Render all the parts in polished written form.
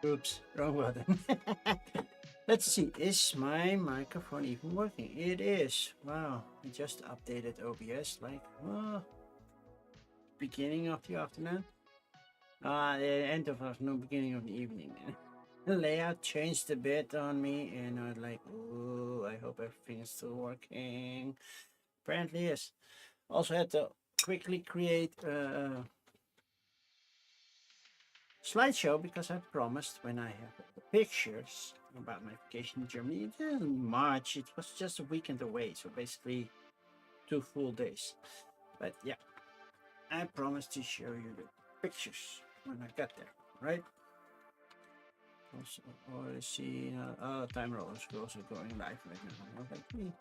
Oops, wrong button. Let's see, is my microphone even working? It is. Wow, I just updated OBS like beginning of the afternoon. The end of afternoon, beginning of the evening. The layout changed a bit on me, and I was like, oh, I hope everything is still working. Apparently, yes. Also had to quickly create a slideshow because I promised when I have the pictures about my vacation in Germany. It isn't much. It was just a weekend away, so basically 2 full days. But yeah, I promised to show you the pictures when I got there, right? Also, already see time roller is also going live right now. Like,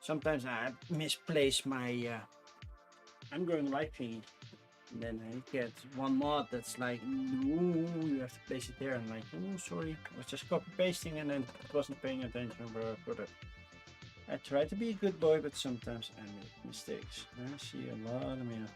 sometimes I misplace my I'm going live feed. And then I get one mod that's like, no, you have to place it there. And like, oh, sorry, I was just copy pasting and then wasn't paying attention. But I try to be a good boy, but sometimes I make mistakes. I see a lot of me.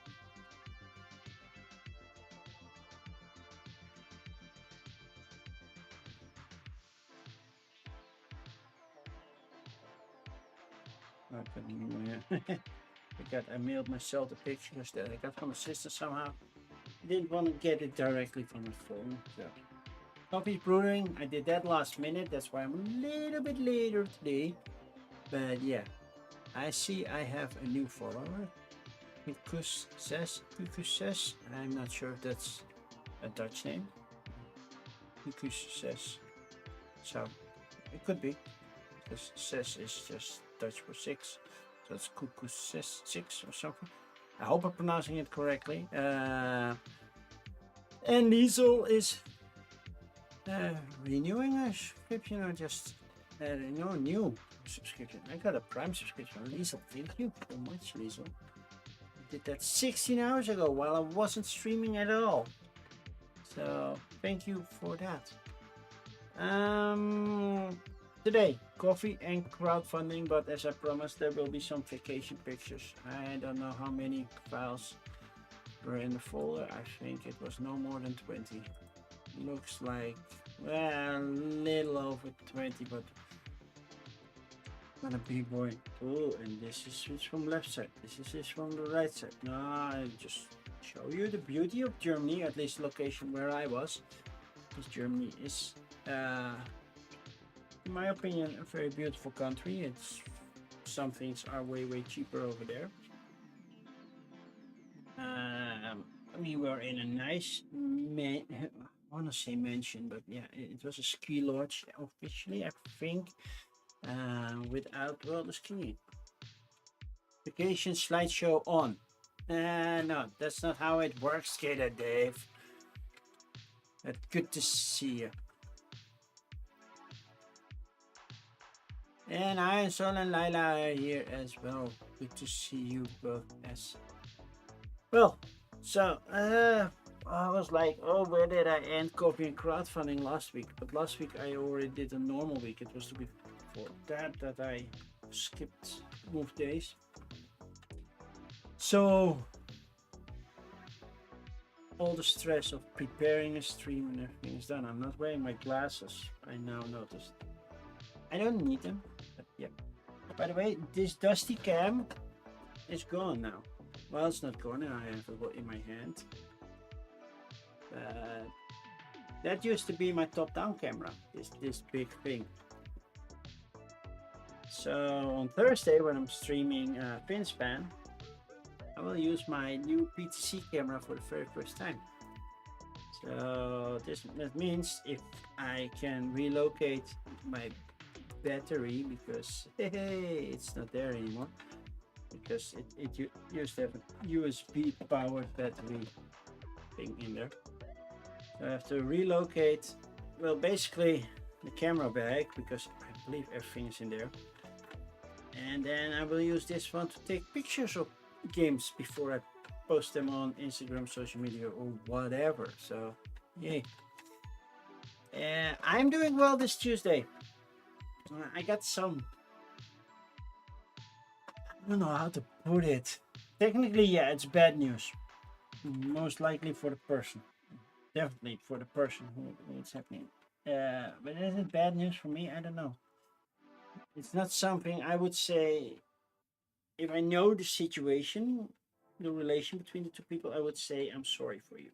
I mailed myself the pictures that I got from my sister somehow. I didn't want to get it directly from my phone. So coffee's brewing. I did that last minute. That's why I'm a little bit later today. But yeah, I see I have a new follower. Kukus says. I'm not sure if that's a Dutch name. Kukus says. So it could be because says is just Dutch for six. So it's Kukus says 6 or something. I hope I'm pronouncing it correctly. And Liesel is renewing a subscription or just new subscription. I got a Prime subscription. Liesel, thank you so much, Liesel. I did that 16 hours ago while I wasn't streaming at all. So thank you for that. Today, coffee and crowdfunding, but as I promised, there will be some vacation pictures. I don't know how many files were in the folder. I think it was no more than 20. Looks like, well, a little over 20, but gonna be boy. Oh, and this is from left side. This is from the right side. No, I just show you the beauty of Germany, at least location where I was. Because Germany is, in my opinion, a very beautiful country. It's some things are way cheaper over there. We were in a nice, I want to say mansion, but yeah, it was a ski lodge officially, I think, without well the skiing. Vacation slideshow on. No, that's not how it works, Skater Dave. But good to see you. And I and Sol and Lila are here as well. Good to see you both as well. So, I was like, oh, where did I end coffee and crowdfunding last week? But last week I already did a normal week. It was to be for that I skipped move days. So all the stress of preparing a stream and everything is done. I'm not wearing my glasses. I now noticed. I don't need them, but yeah. By the way, this dusty cam is gone now. Well, it's not gone. I have it in my hand. That used to be my top-down camera. This big thing. So on Thursday, when I'm streaming Finspan, I will use my new PTC camera for the very first time. So that means if I can relocate my battery, because hey, it's not there anymore, because it used to have a USB powered battery thing in there. So I have to relocate, well, basically the camera bag, because I believe everything is in there. And then I will use this one to take pictures of games before I post them on Instagram, social media, or whatever. So, yay. I'm doing well this Tuesday. I got some, I don't know how to put it. Technically, yeah, it's bad news. Most likely for the person. definitely for the person who it's happening. But is it bad news for me? I don't know. It's not something I would say. If I know the situation, the relation between the two people, I would say I'm sorry for you.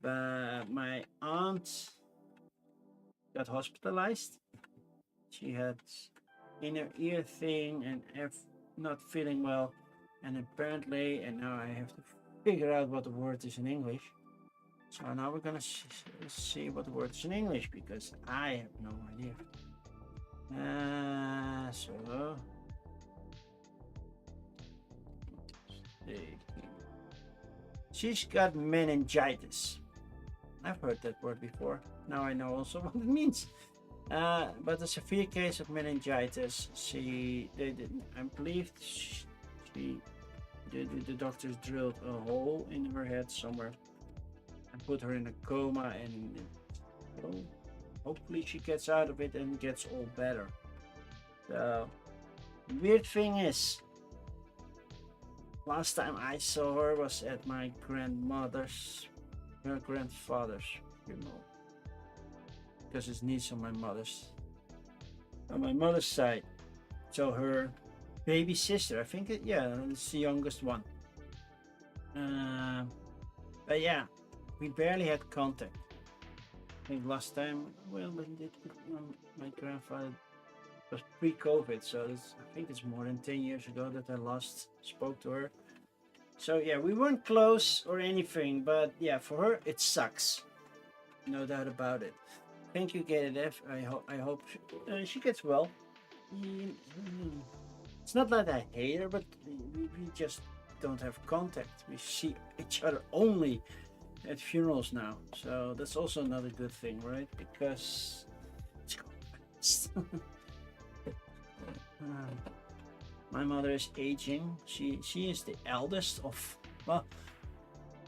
But my aunt got hospitalized. She had inner ear thing and not feeling well, and apparently, and now I have to figure out what the word is in English. So now we're gonna see what the word is in English because I have no idea. So she's got meningitis. I've heard that word before. Now I know also what it means. But a severe case of meningitis. I believe the doctors drilled a hole in her head somewhere and put her in a coma, and well, hopefully she gets out of it and gets all better. The weird thing is, last time I saw her was at my grandfather's funeral, because it's niece on my mother's side. So her baby sister, I think it's the youngest one. But yeah, we barely had contact. I think last time, well, we did with my grandfather was pre-COVID, so I think it's more than 10 years ago that I last spoke to her. So yeah, we weren't close or anything, but yeah, for her it sucks, no doubt about it. Thank you, generative. I hope she gets well. It's not that I hate her, but we just don't have contact. We see each other only at funerals now, so that's also another good thing, right? Because it's going fast. My mother is aging. She is the eldest of, well,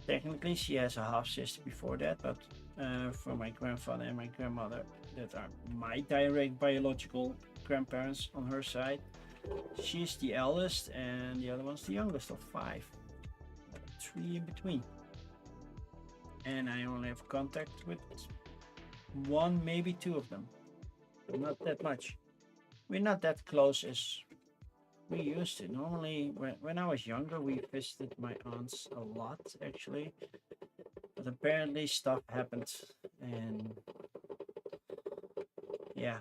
technically she has a half sister before that, but for my grandfather and my grandmother, that are my direct biological grandparents on her side, she's the eldest and the other one's the youngest of 5. 3 in between. And I only have contact with 1, maybe 2 of them. Not that much. We're not that close as we used to. Normally, when I was younger, we visited my aunts a lot, actually. But apparently stuff happened, and yeah,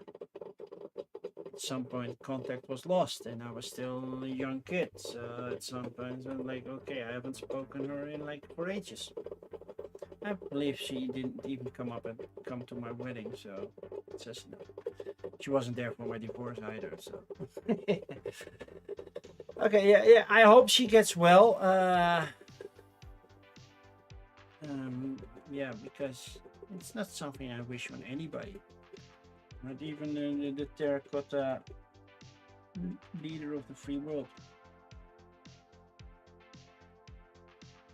at some point contact was lost, and I was still a young kid. So at some point, I'm like, okay, I haven't spoken to her in like for ages. I believe she didn't even come to my wedding, so it says no. She wasn't there for my divorce either, so. Okay, yeah. I hope she gets well. Yeah, because it's not something I wish on anybody. Not even the terracotta leader of the free world.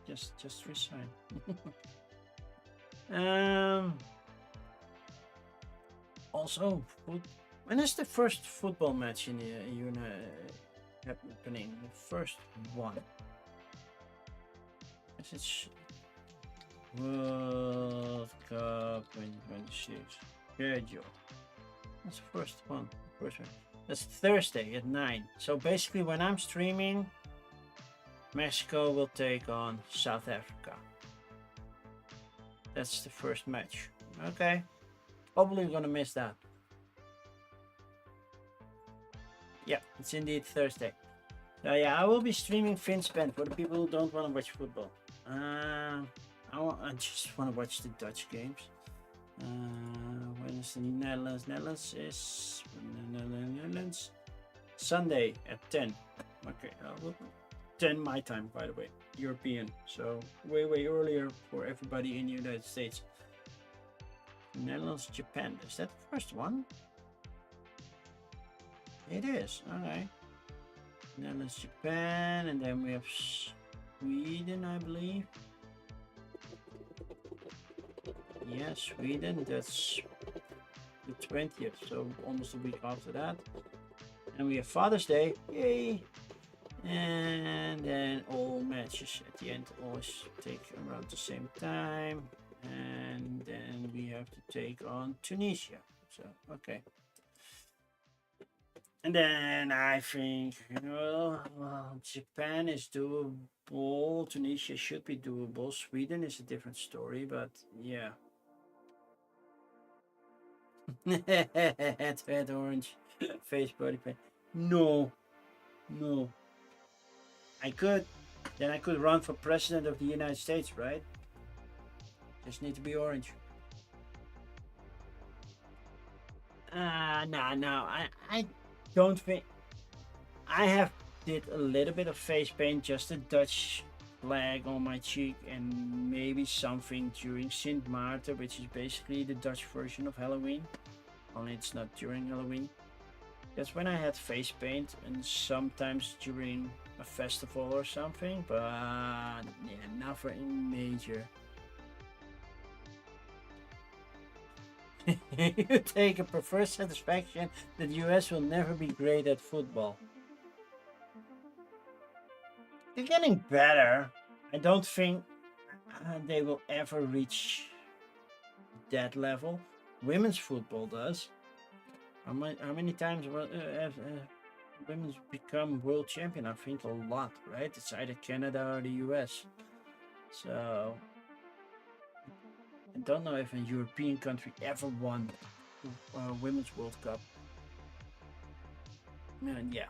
Just resign. Also, when is the first football match in the happening? The first one. Is it World Cup 2026 schedule? That's the first one. That's Thursday at 9. So basically, when I'm streaming, Mexico will take on South Africa. That's the first match. Okay. Probably gonna miss that. Yeah, it's indeed Thursday. So yeah, I will be streaming FinSpan for the people who don't want to watch football. I just want to watch the Dutch games. When is the Netherlands? Netherlands Sunday at 10. Okay, 10 my time, by the way, European. So way earlier for everybody in the United States. Netherlands, Japan. Is that the first one? It is. Okay. Netherlands, Japan, and then we have Sweden, I believe. Yeah, Sweden. That's the 20th, so almost a week after that. And we have Father's Day. Yay! And then all matches at the end always take around the same time. and then we have to take on Tunisia. So okay. And then I think, well, Japan is doable. Tunisia should be doable. Sweden is a different story, but yeah. Red, orange, face, body paint. No, no. I could. Then I could run for president of the United States, right? Just need to be orange. No. I don't think. I have did a little bit of face paint, just a Dutch flag on my cheek, and maybe something during Sint Maarten, which is basically the Dutch version of Halloween. Only it's not during Halloween. That's when I had face paint, and sometimes during a festival or something, but yeah, nothing major. You take a preferred satisfaction that the US will never be great at football. They're getting better. I don't think they will ever reach that level. Women's football does. How many times have women's become world champion? I think a lot, right? It's either Canada or the US. So I don't know if a European country ever won Women's World Cup. Yeah.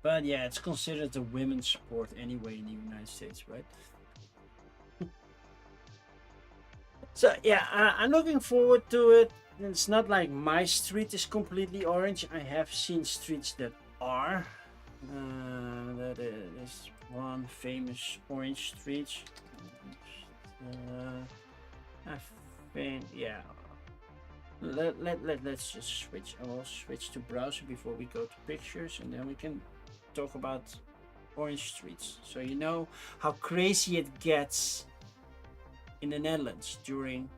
But yeah, it's considered a women's sport anyway in the United States, right? So yeah, I'm looking forward to it. It's not like my street is completely orange. I have seen streets that are. That is one famous orange street. I think, yeah. Let's just switch. I will switch to browser before we go to pictures, and then we can talk about orange streets. So you know how crazy it gets in the Netherlands during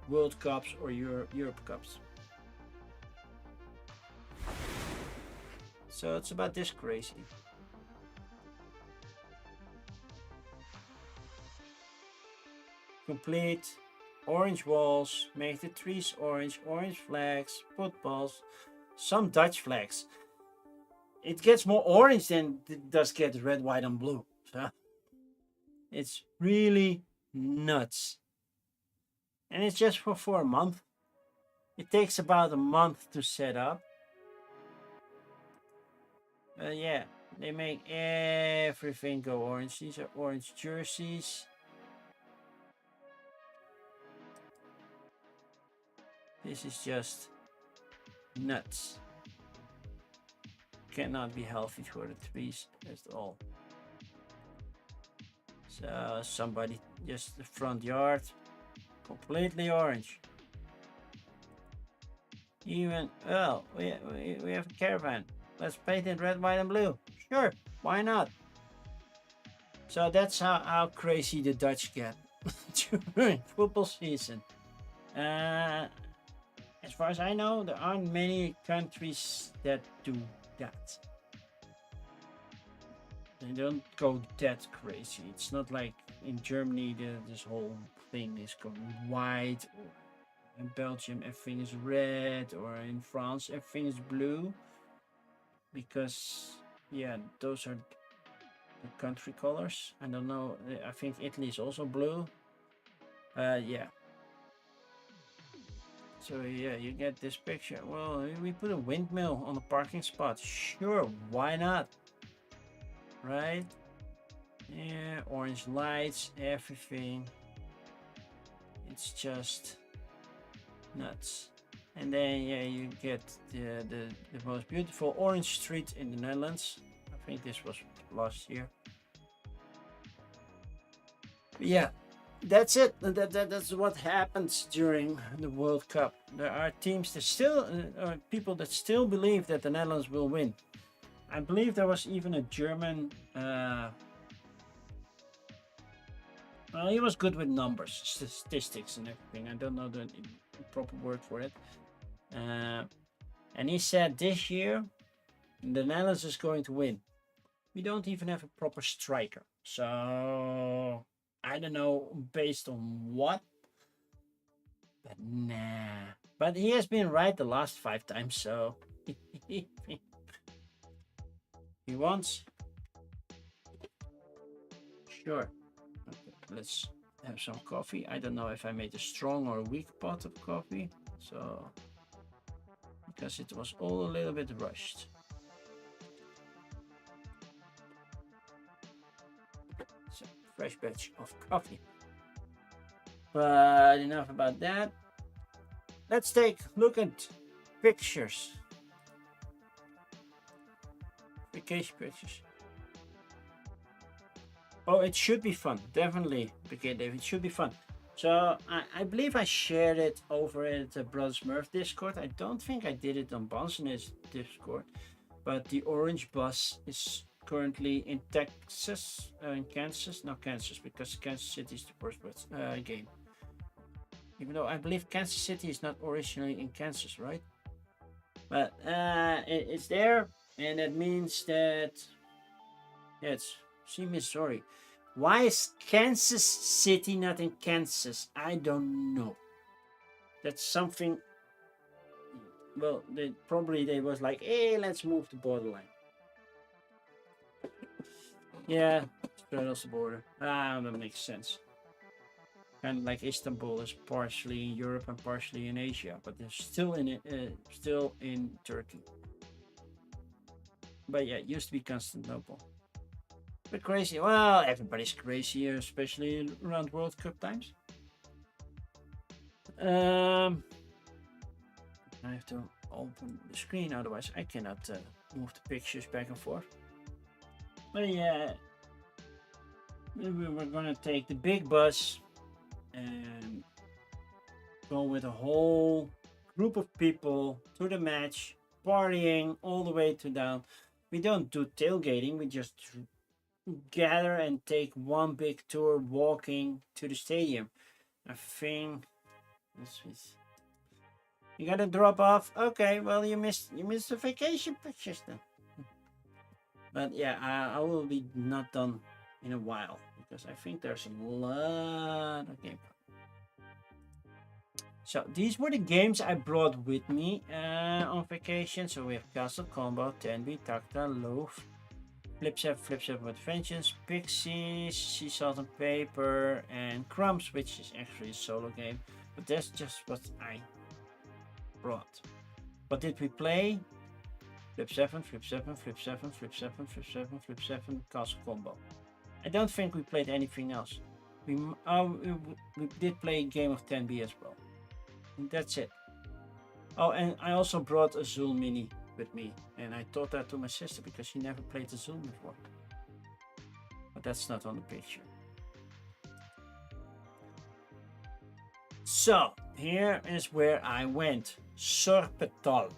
World Cups or Europe Cups. So it's about this crazy. Complete orange walls, make the trees orange, orange flags, footballs, some Dutch flags. It gets more orange than it does get red, white, and blue. So it's really nuts. And it's just for a month. It takes about a month to set up. Yeah, they make everything go orange. These are orange jerseys. This is just nuts. Cannot be healthy for the trees at all. So somebody, just the front yard, completely orange. Even, well, we have a caravan. Let's paint it red, white, and blue. Sure, why not? So that's how crazy the Dutch get during football season. As far as I know, there aren't many countries that do that. They don't go that crazy. It's not like in Germany this whole thing is going white, or in Belgium everything is red, or in France everything is blue. Because yeah, those are the country colors. I don't know. I think Italy is also blue. Yeah. So yeah, you get this picture. Well, we put a windmill on a parking spot. Sure, why not? Right? Yeah, orange lights, everything. It's just nuts. And then yeah, you get the most beautiful orange street in the Netherlands. I think this was last year. But yeah, that's it. That's what happens during the World Cup. There are teams that still, people that still believe that the Netherlands will win. I believe there was even a German. Well, he was good with numbers, statistics, and everything. I don't know the proper word for it. And he said this year the Netherlands is going to win. We don't even have a proper striker, so I don't know based on what, but nah. But he has been right the last 5 times, so he wants. Sure. Okay, let's have some coffee. I don't know if I made a strong or a weak pot of coffee, so because it was all a little bit rushed. So fresh batch of coffee. But enough about that. Let's take a look at pictures. Vacation pictures. Oh, it should be fun. Definitely, okay, Dave, it should be fun. So I believe I shared it over at the Brothers Smurf Discord. I don't think I did it on Bonsonis Discord, but the orange bus is currently in Texas, in Kansas. No, Kansas, because Kansas City is the first game. Even though I believe Kansas City is not originally in Kansas, right? But it's there, and that means that it's Missouri. Why is Kansas City not in Kansas? I don't know. That's something. Well, they was like, hey, let's move the borderline. Yeah, straddles the border. That makes sense. Kind of like Istanbul is partially in Europe and partially in Asia, but they're still in Turkey. But yeah, it used to be Constantinople. But crazy. Well, everybody's crazy, especially around World Cup times. I have to open the screen, otherwise I cannot move the pictures back and forth. But yeah, we were gonna take the big bus and go with a whole group of people to the match, partying all the way to down. We don't do tailgating, we just gather and take one big tour walking to the stadium. I think this is. You gotta drop off. Okay, well you missed the vacation pictures then. But yeah, I will be not done in a while because I think there's a lot of gameplay. So these were the games I brought with me on vacation. So we have Castle Combo, Tenby, Takta, Loaf, Flip 7 with Vengeance, Pixies, Sea Salt and Paper, and Crumbs, which is actually a solo game. But that's just what I brought. What did we play? Flip 7, Flip 7, Flip 7, Flip 7, Flip 7, Flip 7, Castle Combo. I don't think we played anything else. We did play a game of 10B as well. And that's it. Oh, and I also brought a Zool Mini with me. And I taught that to my sister because she never played the Zool before. But that's not on the picture. So, here is where I went. Sorpetal,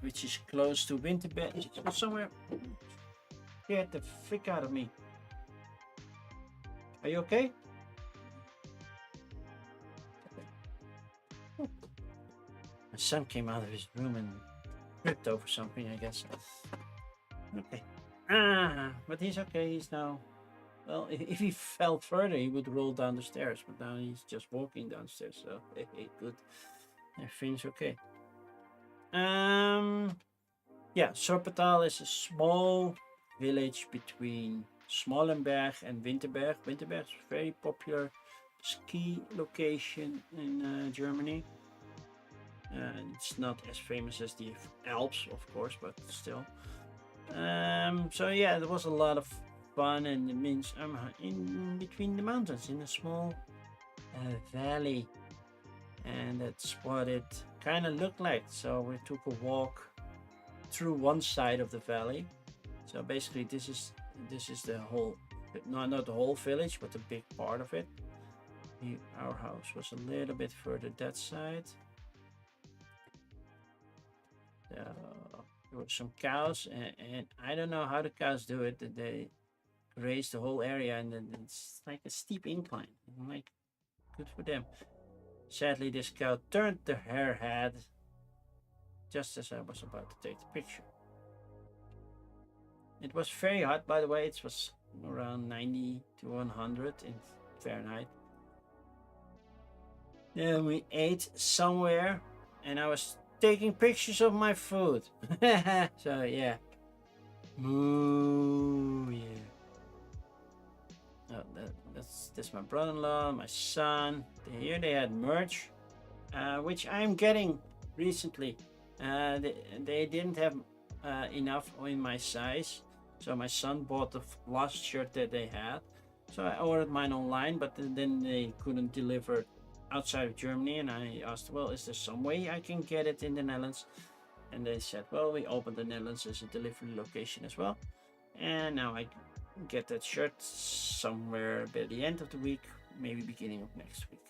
which is close to Winterberg. Somewhere. Get the frick out of me. Are you okay? My son came out of his room and tripped over something, I guess. Okay. But he's okay. He's now. Well, if he fell further, he would roll down the stairs. But now he's just walking downstairs. So, hey, good. Everything's okay. Yeah, Sorpetal is a small village between Smallenberg and Winterberg. Winterberg is a very popular ski location in Germany. It's not as famous as the Alps, of course, but still. So yeah, there was a lot of fun, and it means I'm in between the mountains in a small valley, and that's what it kind of looked like. So we took a walk through one side of the valley. So basically, this is the whole, not the whole village, but a big part of it. Our house was a little bit further that side. There were some cows, and I don't know how the cows do it. That they graze the whole area, and then it's like a steep incline. I'm like, good for them. Sadly, this cow turned her head just as I was about to take the picture. It was very hot, by the way. It was around 90 to 100 in Fahrenheit. Then we ate somewhere, and I was taking pictures of my food. So yeah. Moo, yeah. Oh, that's my brother-in-law, my son. Here they had merch, which I'm getting recently. They didn't have enough in my size, so my son bought the last shirt that they had. So I ordered mine online, but then they couldn't deliver outside of Germany, and I asked, well, is there some way I can get it in the Netherlands? And they said, well, we opened the Netherlands as a delivery location as well, and now I get that shirt somewhere by the end of the week, maybe beginning of next week.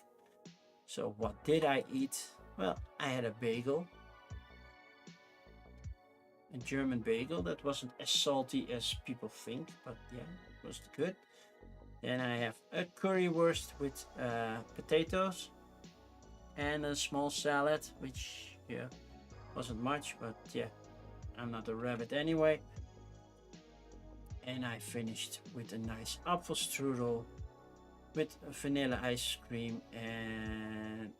So what did I eat? Well, I had a bagel, a German bagel that wasn't as salty as people think, but yeah, it was good. Then I have a currywurst with potatoes and a small salad, which yeah, wasn't much, but yeah, I'm not a rabbit anyway. And I finished with a nice apfelstrudel with vanilla ice cream and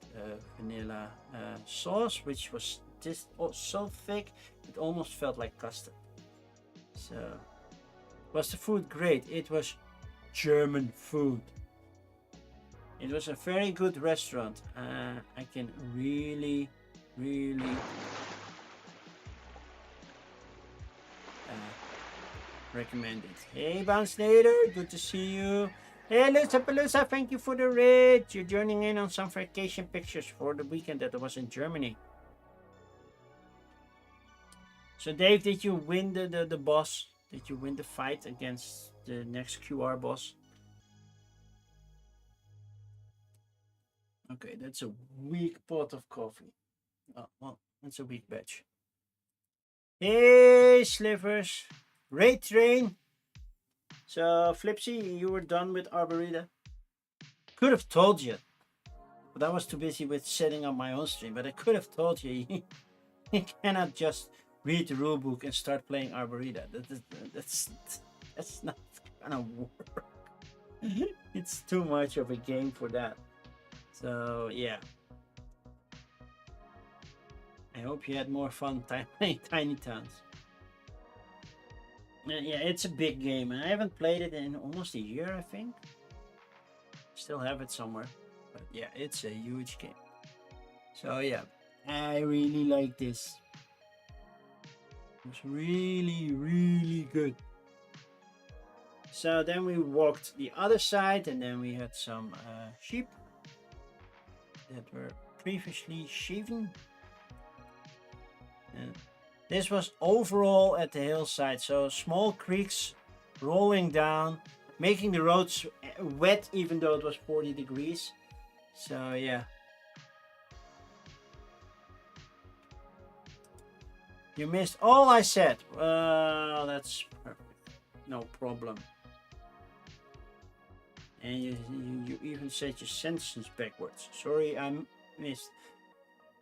vanilla sauce, which was just so thick it almost felt like custard. So was the food great? It was German food. It was a very good restaurant. I can really recommend it. Hey, Bounce Later, good to see you. Hey, Lusa, thank you for the raid. You're joining in on some vacation pictures for the weekend that I was in Germany. So, Dave, did you win the boss? Did you win the fight against the next QR boss? Okay, that's a weak pot of coffee. Oh, well, that's a weak batch. Hey, Slivers. Raid Train. So, Flipsy, you were done with Arborida? Could have told you, but I was too busy with setting up my own stream. But I could have told you, you cannot just read the rulebook and start playing Arborida. That's not gonna work. It's too much of a game for that. So yeah, I hope you had more fun playing Tiny Towns. Yeah, it's a big game, and I haven't played it in almost a year, I think. Still have it somewhere, but yeah, it's a huge game. So yeah, I really like this. It's really good. So then we walked the other side, and then we had some sheep that were previously shaven. And this was overall at the hillside, so small creeks rolling down, making the roads wet even though it was 40 degrees. So yeah. You missed all I said. Well, that's perfect. No problem. And you even said your sentences backwards. Sorry, I missed.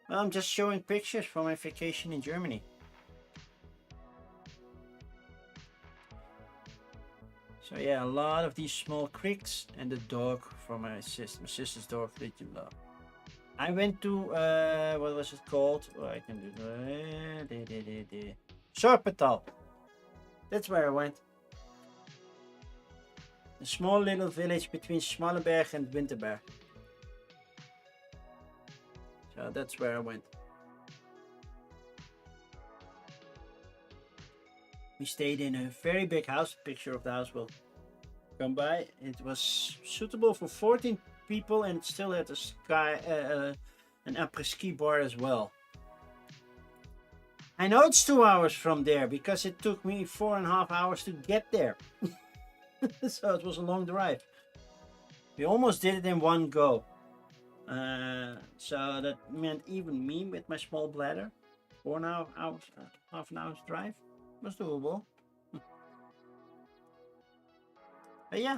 Well, I'm just showing pictures from my vacation in Germany. So yeah, a lot of these small creeks and the dog from my sister's dog that you love. I went to what was it called? Oh, I can do Sorpetal. That's where I went. A small little village between Smallenberg and Winterberg. So that's where I went. We stayed in a very big house. Picture of the house will come by. It was suitable for 14 people, and it still had an après-ski bar as well. I know it's 2 hours from there because it took me 4.5 hours to get there. So it was a long drive. We almost did it in one go. So that meant even me with my small bladder, 4.5 hours, half an hour's drive was doable. But yeah,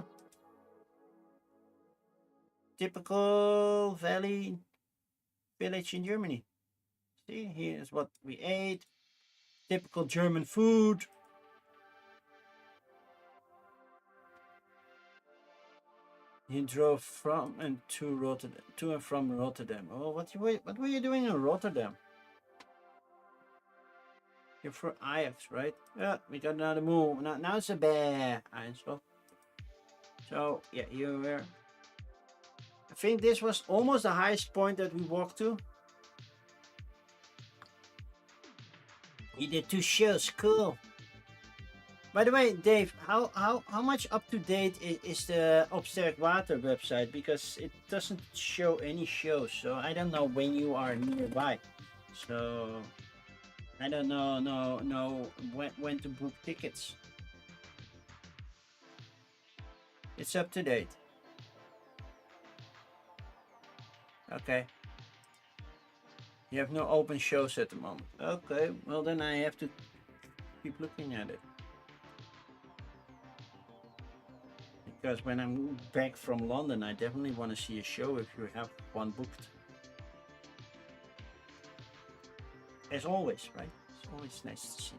typical valley village in Germany. See, here's what we ate. Typical German food. He drove from and to Rotterdam, to and from Rotterdam. Oh, what were you doing in Rotterdam? You're for Ajax, right? Yeah, we got another move. Now it's a bear, Einsel. So yeah, you were. I think this was almost the highest point that we walked to. We did 2 shows, cool. By the way, Dave, how much up to date is the Opsterk Water website? Because it doesn't show any shows, so I don't know when you are nearby. So I don't know when to book tickets. It's up to date. Okay. You have no open shows at the moment. Okay, well then I have to keep looking at it. Because when I'm back from London, I definitely want to see a show if you have one booked. As always, right? It's always nice to see.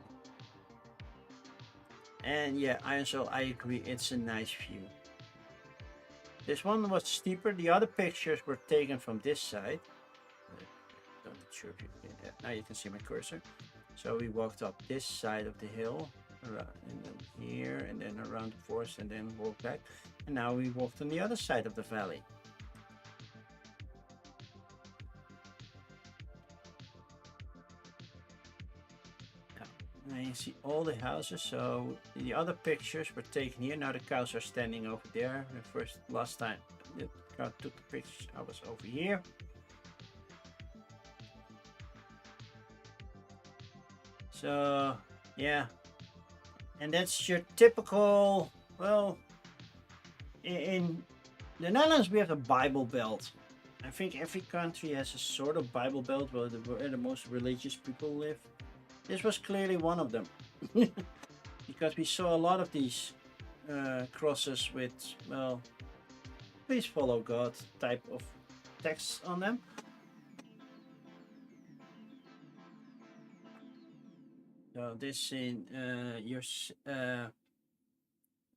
And yeah, I agree, it's a nice view. This one was steeper. The other pictures were taken from this side. I'm not sure if you can. Now you can see my cursor. So we walked up this side of the hill, around, and then here, and then around the forest, and then walked back. And now we walked on the other side of the valley. Now you see all the houses. So the other pictures were taken here. Now the cows are standing over there. The last time the cow took the pictures, I was over here. So yeah, and that's your typical. Well, in the Netherlands we have a Bible Belt. I think every country has a sort of Bible Belt where the most religious people live. This was clearly one of them, because we saw a lot of these crosses with, well, please follow God type of text on them. So this in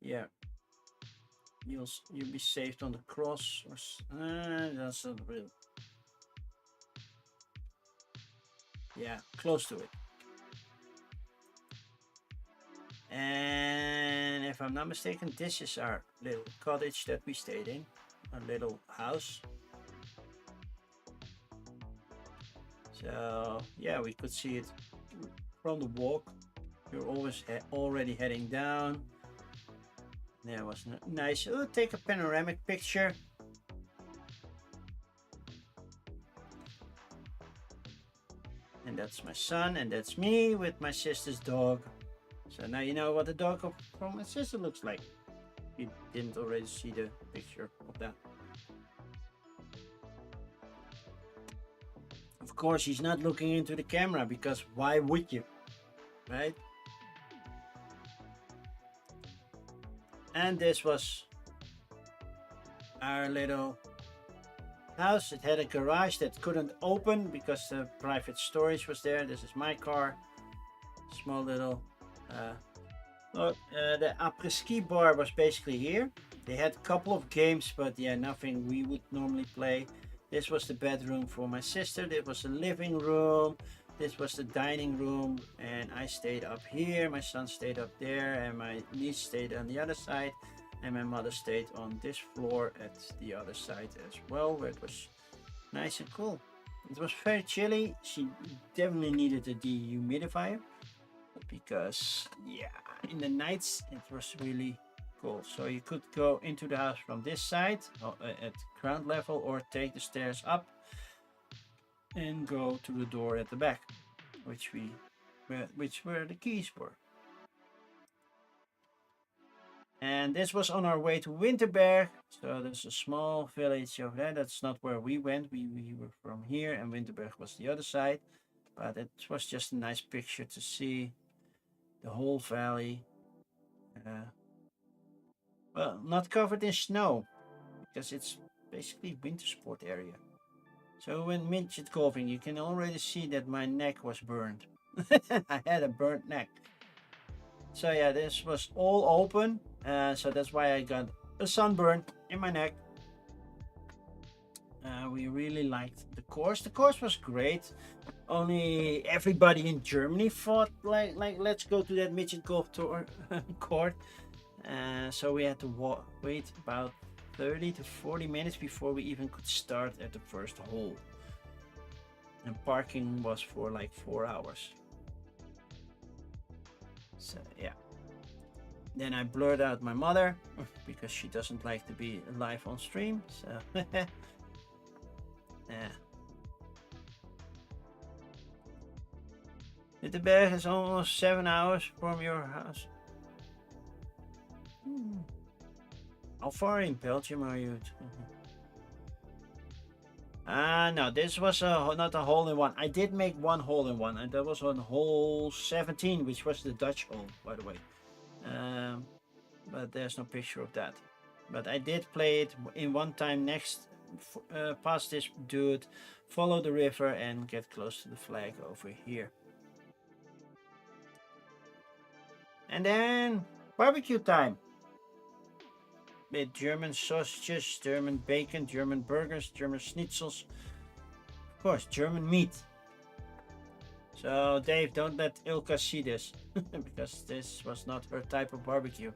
yeah, you'll be saved on the cross, or that's not real. Yeah, close to it. And if I'm not mistaken, this is our little cottage that we stayed in, a little house. So yeah, we could see it from the walk. You're always already heading down. There was nice. Oh, take a panoramic picture. And that's my son, and that's me with my sister's dog. So now you know what the dog from my sister looks like. You didn't already see the picture of that. Of course, he's not looking into the camera, because why would you, right? And this was our little house. It had a garage that couldn't open because the private storage was there. This is my car. Small little the après-ski bar was basically here. They had a couple of games, but yeah, nothing we would normally play. This was the bedroom for my sister. This was the living room. This was the dining room, and I stayed up here. My son stayed up there, and my niece stayed on the other side, and my mother stayed on this floor at the other side as well, where it was nice and cool. It was very chilly. She definitely needed a dehumidifier, because yeah, in the nights it was really cool. So you could go into the house from this side at ground level, or take the stairs up and go to the door at the back, which where the keys were. And this was on our way to Winterberg. So there's a small village over there. That's not where we went. We were from here, and Winterberg was the other side. But it was just a nice picture to see the whole valley. Well, not covered in snow, because it's basically winter sport area. So when midget golfing, you can already see that my neck was burned. I had a burnt neck. So yeah, this was all open. So that's why I got a sunburn in my neck. We really liked the course. The course was great. Only everybody in Germany thought like let's go to that midget golf tour court. So we had to wait about 30 to 40 minutes before we even could start at the first hole. And parking was for like 4 hours. So yeah. Then I blurred out my mother because she doesn't like to be live on stream. So yeah. Wittenberg is almost 7 hours from your house. How far in Belgium are you? No, this was not a hole-in-one. I did make one hole-in-one, and that was on hole 17, which was the Dutch hole, by the way. But there's no picture of that. But I did play it in one time next, past this dude, follow the river, and get close to the flag over here. And then barbecue time. With German sausages, German bacon, German burgers, German schnitzels. Of course, German meat. So Dave, don't let Ilka see this, because this was not her type of barbecue.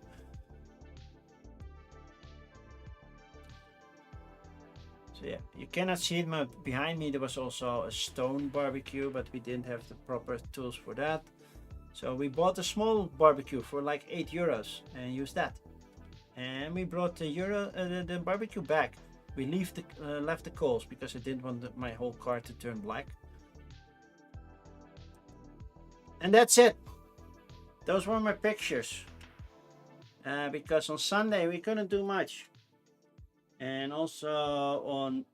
So yeah, you cannot see it, but behind me there was also a stone barbecue, but we didn't have the proper tools for that. So we bought a small barbecue for like €8 and used that. And we brought the barbecue back. We left the coals because I didn't want my whole car to turn black. And that's it. Those were my pictures. Because on Sunday we couldn't do much. And also on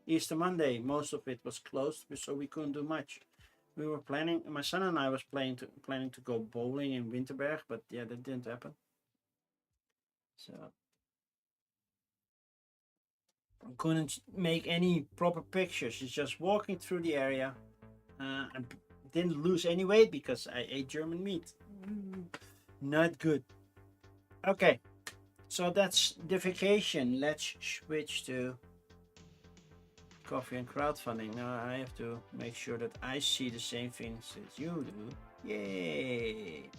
Easter Monday, most of it was closed, so we couldn't do much. We were planning, my son and I was planning to go bowling in Winterberg, but yeah, that didn't happen. So I couldn't make any proper pictures. It's just walking through the area. I didn't lose any weight because I ate German meat. Not good. Okay, so that's the vacation. Let's switch to coffee and crowdfunding. Now I have to make sure that I see the same things as you do. Yay!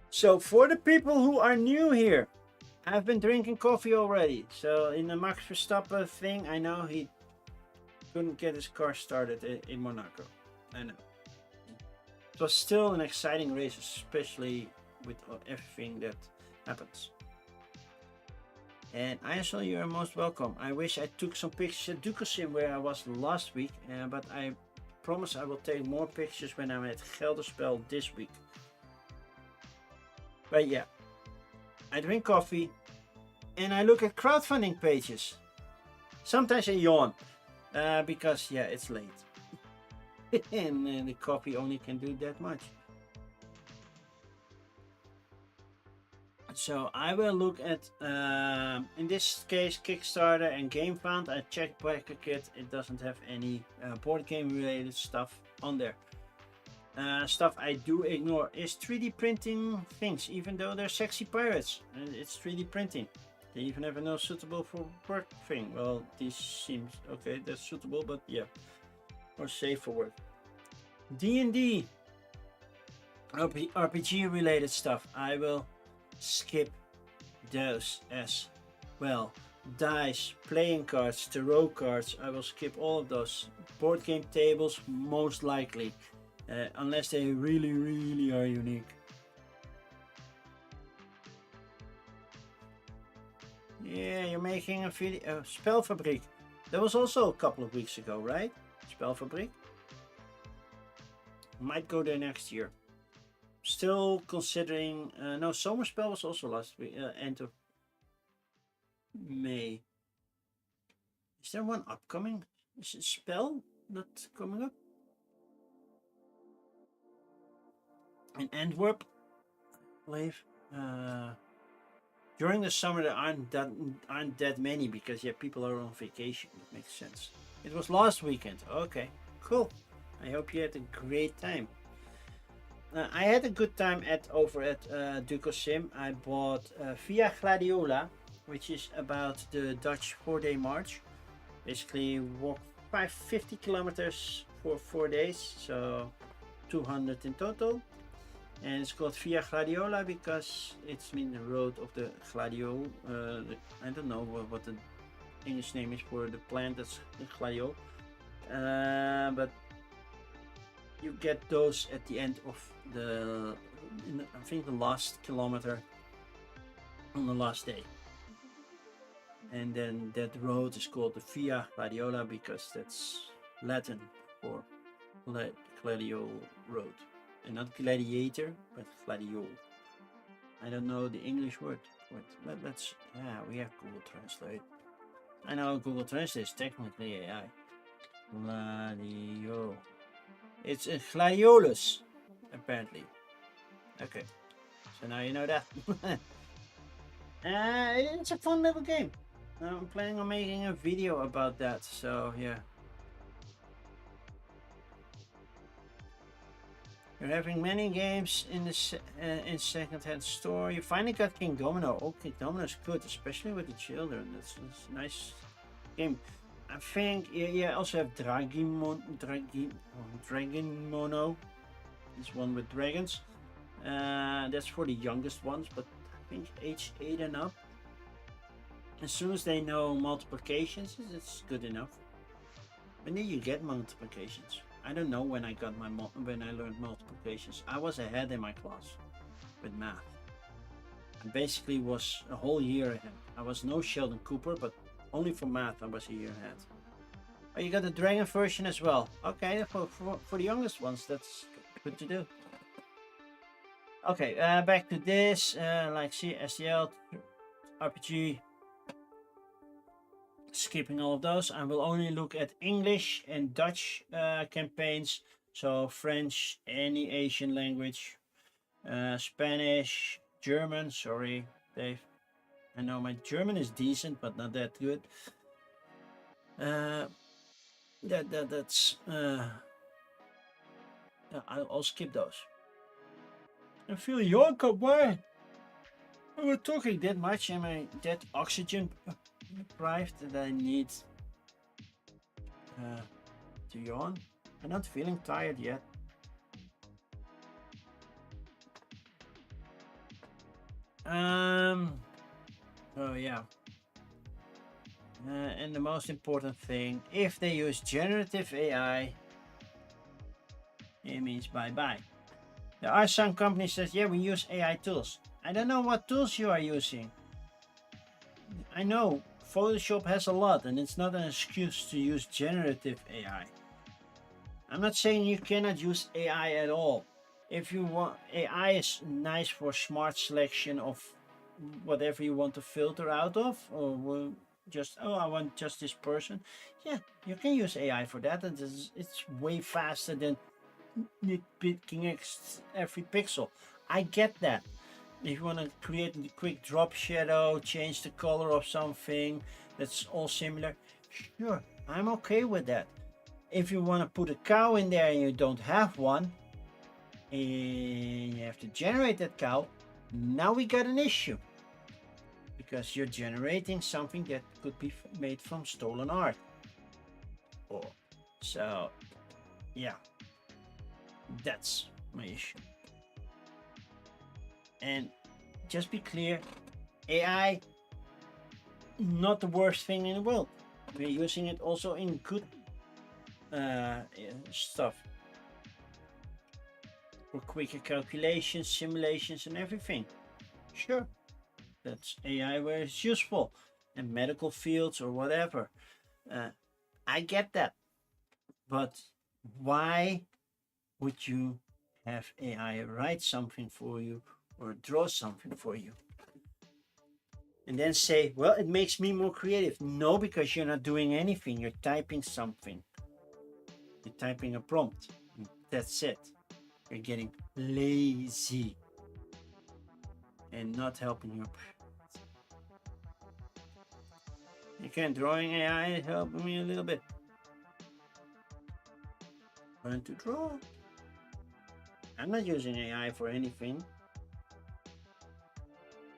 So for the people who are new here, I've been drinking coffee already. So in the Max Verstappen thing, I know he couldn't get his car started in Monaco. I know. It was still an exciting race, especially with everything that happens. And ISL, you are most welcome. I wish I took some pictures at Dukelsim where I was last week, but I promise I will take more pictures when I'm at Gelderspel this week. But yeah, I drink coffee and I look at crowdfunding pages. Sometimes I yawn because yeah, it's late. And the coffee only can do that much. So I will look at, in this case, Kickstarter and GameFound. I checked BackerKit. It doesn't have any board game related stuff on there. Stuff I do ignore is 3D printing things, even though they're sexy pirates. And it's 3D printing. They even have a no suitable for work thing. Well, this seems okay, that's suitable, but yeah. Or safe for work. D&D, RPG related stuff, I will skip those as well. Dice, playing cards, tarot cards, I will skip all of those. Board game tables, most likely, unless they really are unique. Yeah, you're making a video, Spelfabriek. That was also a couple of weeks ago, right? Spelfabriek. Might go there next year. Still considering. No, Zomerspel was also last week, end of May. Is there one upcoming? Is it Spell not coming up? In Antwerp, I believe. During the summer there aren't that many because yeah, people are on vacation. That makes sense. It was last weekend. Okay, cool. I hope you had a great time. I had a good time over at Dukelsim. I bought Via Gladiola, which is about the Dutch 4-day march. Basically, walk 50 kilometers for 4 days, so 200 in total. And it's called Via Gladiola because it's the road of the gladio. I don't know what the English name is for the plant that's the gladio. But you get those at the end of I think the last kilometer on the last day. And then that road is called the Via Gladiola because that's Latin for gladio road. And not gladiator, but gladio. I don't know the English word. But we have Google Translate. I know Google Translate is technically AI. Gladio. It's a gladiolus, apparently. Okay, so now you know that. It's a fun little game. I'm planning on making a video about that, so yeah. You're having many games in the in second-hand store. You finally got King Domino. Oh, King Domino's good, especially with the children. That's a nice game. I think you also have Dragon Mono. This one with dragons. That's for the youngest ones, but I think age 8 and up. As soon as they know multiplications, it's good enough. When did you get multiplications? I don't know when I learned multiplications. I was ahead in my class with math. I basically was a whole year ahead. I was no Sheldon Cooper, but only for math I was a year ahead. Oh, you got the dragon version as well. Okay, for the youngest ones, that's good to do. Okay, back to this. Like STL, RPG. Skipping all of those, I will only look at English and Dutch campaigns. So French, any Asian language, Spanish, German. Sorry, Dave. I know my German is decent, but not that good. I'll skip those. I feel young, why? We're talking that much. Am I that oxygen deprived that I need to yawn? I'm not feeling tired yet. Oh yeah. And the most important thing, if they use generative AI, it means bye-bye. There are some companies that, yeah, we use AI tools. I don't know what tools you are using. I know Photoshop has a lot, and it's not an excuse to use generative AI. I'm not saying you cannot use AI at all. If you want, AI is nice for smart selection of whatever you want to filter out of, or just, oh, I want just this person. Yeah, you can use AI for that, and it's way faster than nitpicking every pixel. I get that. If you want to create a quick drop shadow, change the color of something that's all similar, sure, I'm okay with that. If you want to put a cow in there and you don't have one, and you have to generate that cow, now we got an issue. Because you're generating something that could be made from stolen art. So, yeah, that's my issue. And just be clear, AI, not the worst thing in the world. We're using it also in good stuff. For quicker calculations, simulations and everything. Sure, that's AI where it's useful. In medical fields or whatever. I get that. But why would you have AI write something for you or draw something for you? And then say, well, it makes me more creative. No, because you're not doing anything. You're typing something. You're typing a prompt. That's it. You're getting lazy and not helping you. Again, drawing AI is helping me a little bit. Learn to draw. I'm not using AI for anything.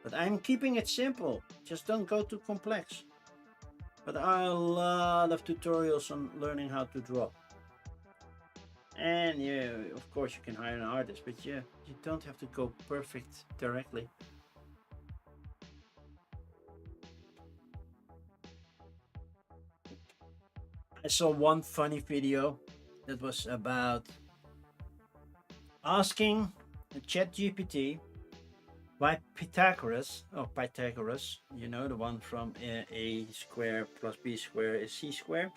But I'm keeping it simple. Just don't go too complex. But there are a lot of tutorials on learning how to draw. And yeah, of course you can hire an artist, but yeah, you don't have to go perfect directly. I saw one funny video that was about asking ChatGPT why Pythagoras, you know, the one from a square plus b square is c squared.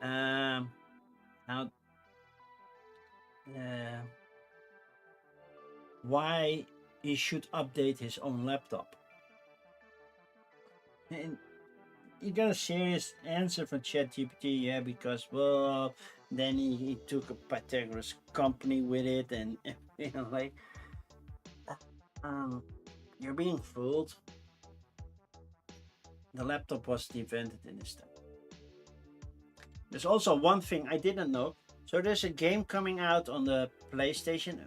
How why he should update his own laptop. And he got a serious answer from ChatGPT, yeah, because well, then he took a Pythagoras company with it, and you know, like, you're being fooled. The laptop was invented in his time. There's also one thing I didn't know. So there's a game coming out on the PlayStation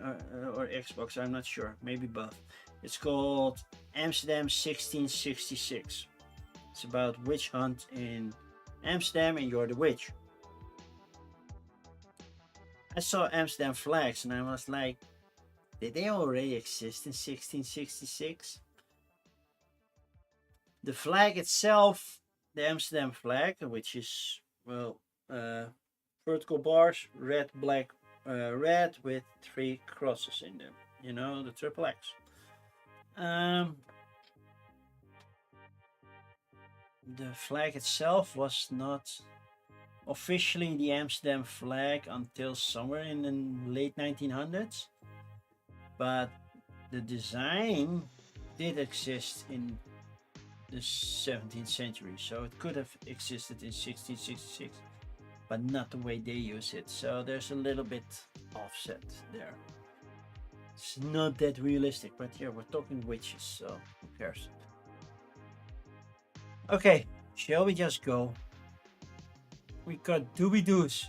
or Xbox, I'm not sure, maybe both. It's called Amsterdam 1666. It's about witch hunt in Amsterdam and you're the witch. I saw Amsterdam flags and I was like, did they already exist in 1666? The flag itself, the Amsterdam flag, which is, well, vertical bars, red, black, red with 3 crosses in them. You know, the triple X. The flag itself was not officially the Amsterdam flag until somewhere in the late 1900s, but the design did exist in the 17th century, so it could have existed in 1666, but not the way they use it. So there's a little bit offset there. It's not that realistic, but yeah, we're talking witches, so who cares? Okay, shall we just go? We got Doobie-Doos.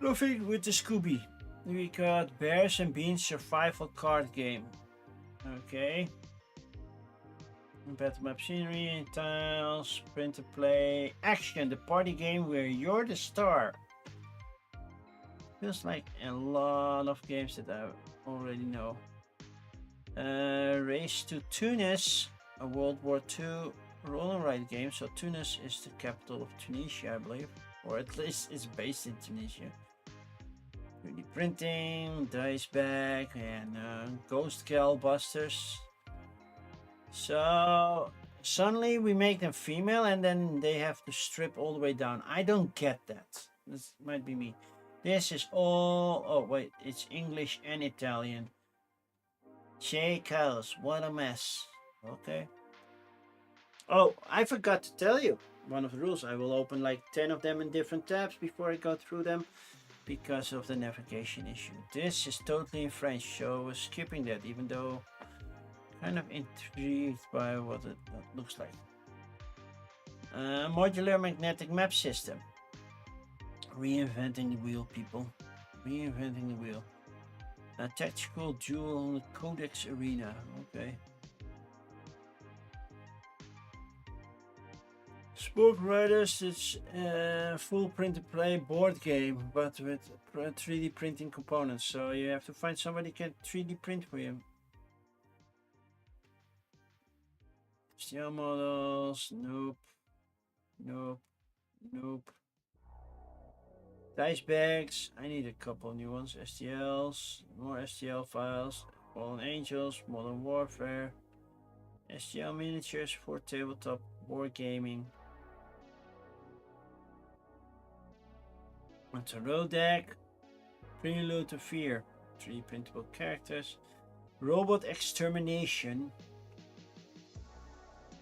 Nothing with the Scooby. We got Bears and Beans survival card game. Okay. Battle map scenery, tiles, print to play, action, the party game where you're the star. Feels like a lot of games that I already know. Race to Tunis, a World War II roll and write game. So Tunis is the capital of Tunisia, I believe, or at least it's based in Tunisia. 3D printing, dice bag, and ghost gal busters. So suddenly we make them female and then they have to strip all the way down. I don't get that. This might be me. This is all, oh wait, it's English and Italian. Che cows, what a mess. Okay. Oh, I forgot to tell you. One of the rules, I will open like 10 of them in different tabs before I go through them because of the navigation issue. This is totally in French, so we're skipping that, even though kind of intrigued by what it looks like. Modular magnetic map system. Reinventing the wheel, people. Reinventing the wheel. A tactical duel on the Codex Arena. Okay. Sport Riders, it's a full print to play board game, but with 3D printing components. So you have to find somebody who can 3D print for you. STL models, nope, nope, nope. Dice bags, I need a couple new ones. STLs, more STL files. Fallen Angels, Modern Warfare. STL miniatures for tabletop board gaming. A tarot deck. Prelude to Fear. 3 printable characters. Robot Extermination.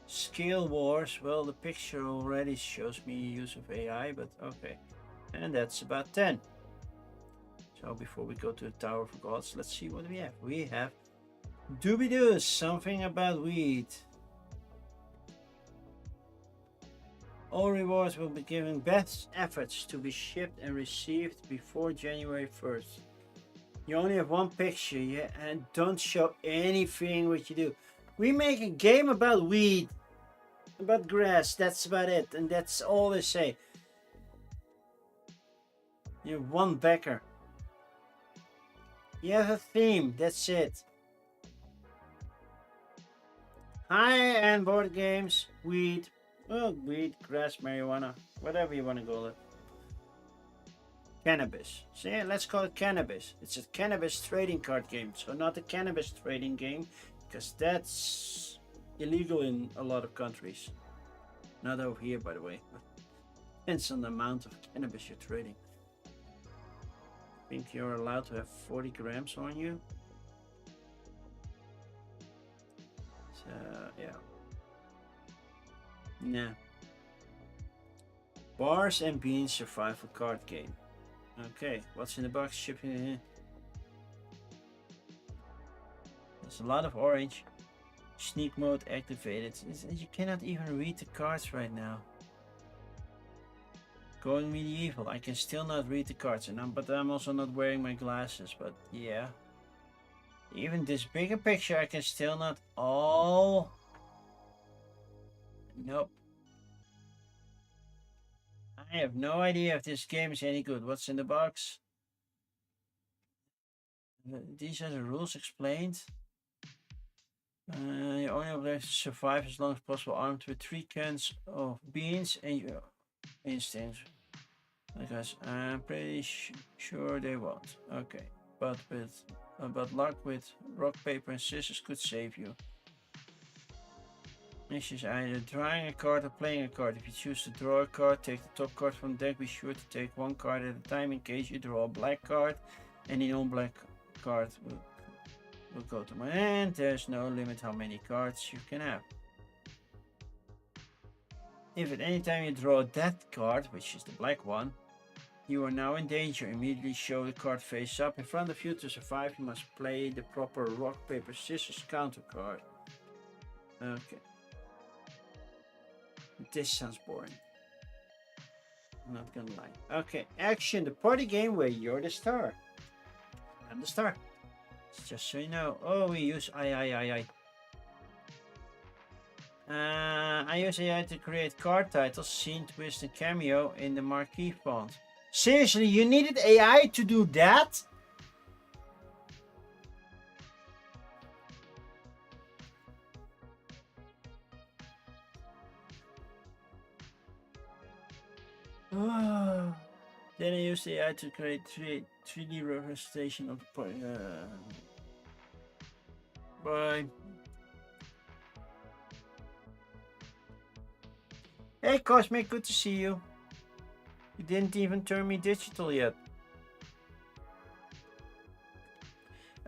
Scale Wars. Well, the picture already shows me use of AI, but okay. And that's about 10. So before we go to the Tower of Gods, let's see what we have. We have Doobie-Doos, something about weed. All rewards will be given best efforts to be shipped and received before January 1st. You only have one picture, yeah, and don't show anything what you do. We make a game about weed, about grass, that's about it, and that's all they say. You have one backer. You have a theme, that's it. High-end board games, weed, well, weed, grass, marijuana, whatever you want to call it. Cannabis. So yeah, let's call it cannabis. It's a cannabis trading card game, so not a cannabis trading game, because that's illegal in a lot of countries. Not over here, by the way. Depends on the amount of cannabis you're trading. I think you're allowed to have 40 grams on you. So yeah. Nah. Bars and Beans survival card game. Okay, what's in the box? Shipping here. There's a lot of orange. Sneak mode activated. You cannot even read the cards right now. Going medieval. I can still not read the cards, but I'm also not wearing my glasses. But yeah, even this bigger picture, I can still not. Oh, nope. I have no idea if this game is any good. What's in the box? These are the rules explained. You only have to survive as long as possible, armed with 3 cans of beans and your instincts. Because I'm pretty sure they won't. Okay, but luck with rock, paper, and scissors could save you. This is either drawing a card or playing a card. If you choose to draw a card, take the top card from the deck. Be sure to take 1 card at a time in case you draw a black card. Any non-black card will go to my hand. There's no limit how many cards you can have. If at any time you draw that card, which is the black one, you are now in danger. Immediately show the card face up in front of you. To survive, you must play the proper rock, paper, scissors counter card. Okay. This sounds boring. I'm not gonna lie. Okay, action, the party game where you're the star. I'm the star. Just so you know. Oh, we use I use AI to create card titles, scene twist, and cameo in the marquee font. Seriously, you needed AI to do that? Then I use AI to create 3D representation of the bye. Hey Cosmic, good to see you. You didn't even turn me digital yet.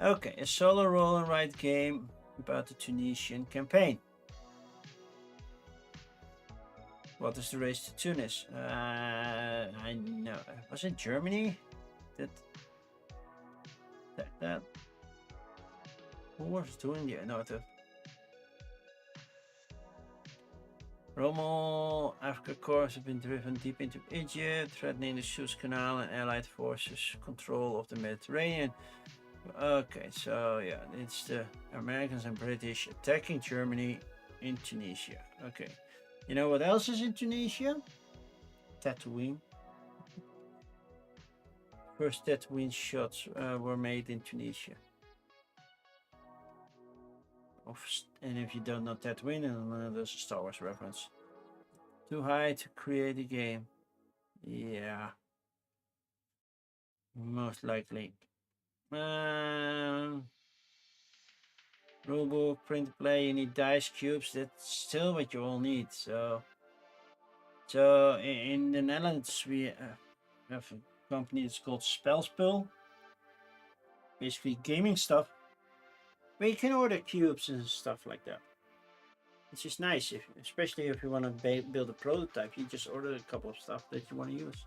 Okay, a solo roll and write game about the Tunisian campaign. What is the race to Tunis? I know. Was it Germany? That who was doing the Rommel, Africa Corps have been driven deep into Egypt, threatening the Suez Canal and Allied forces' control of the Mediterranean. Okay, so yeah, it's the Americans and British attacking Germany in Tunisia. Okay. You know what else is in Tunisia? Tatooine. First Tatooine shots were made in Tunisia. And if you don't know Tatooine, then there's a Star Wars reference. Too high to create a game. Yeah. Most likely. Rulebook, print play, you need dice cubes. That's still what you all need. So in the Netherlands we have a company that's called Spelspul. Basically gaming stuff. Where you can order cubes and stuff like that. It's just nice, especially if you want to build a prototype. You just order a couple of stuff that you want to use.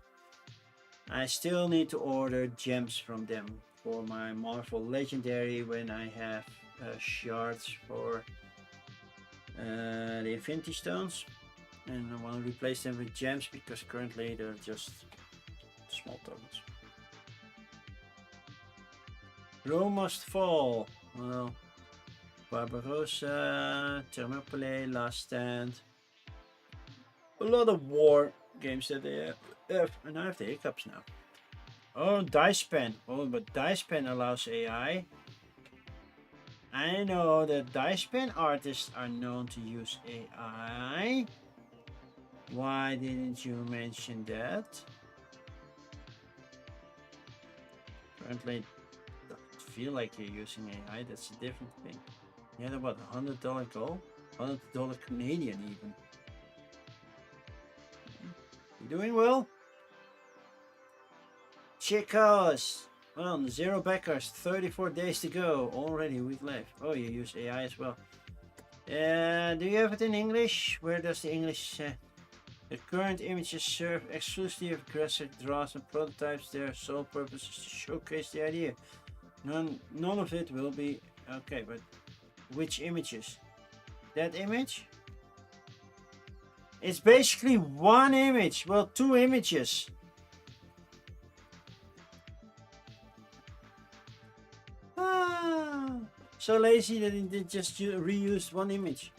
I still need to order gems from them for my Marvel Legendary when I have shards for the Infinity Stones, and I want to replace them with gems because currently they're just small tokens. Rome must fall. Well, Barbarossa, Thermopylae, Last Stand. A lot of war games that they have. And I have the hiccups now. Oh, Dice Pen. Oh, but Dice Pen allows AI. I know that Dice Pen artists are known to use AI. Why didn't you mention that? Apparently, doesn't feel like you're using AI. That's a different thing. You had about $100 goal, $100 Canadian even. You doing well? Chicos! Well, 0 backers, 34 days to go. Already a week left. Oh, you use AI as well. Do you have it in English? Where does the English... the current images serve exclusively of graphic draws and prototypes. Their sole purpose is to showcase the idea. None of it will be... Okay, but which images? That image? It's basically one image. Well, 2 images. So lazy that they just reused one image.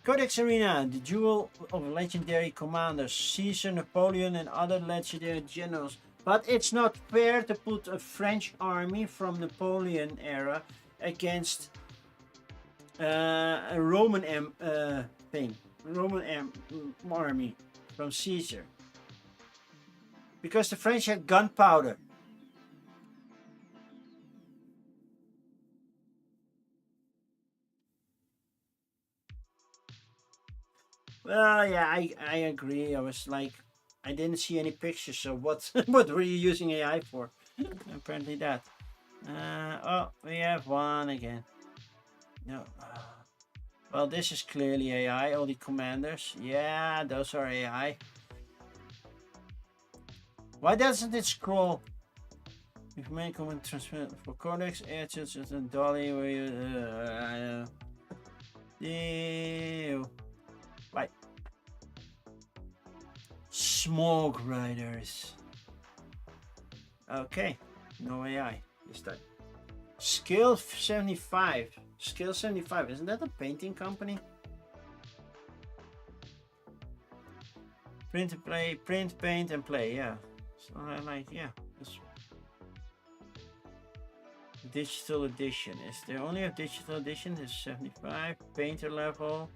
Codex Arena, the duel of legendary commanders, Caesar, Napoleon and other legendary generals. But it's not fair to put a French army from Napoleon era against a Roman army from Caesar. Because the French had gunpowder. Well, yeah, I agree. I was like, I didn't see any pictures, so what were you using AI for? Apparently that. Oh, we have one again. No. Well, this is clearly AI, all the commanders. Yeah, those are AI. Why doesn't it scroll? If main command transmit for Codex, Airchills and Dolly, where you... Ew. Right. Smoke Riders. Okay, no AI this time. Skill 75. Skill 75. Isn't that a painting company? Print and play, print, paint and play. Yeah. So I like, yeah. Digital edition. Is there only a digital edition? There's 75. Painter level,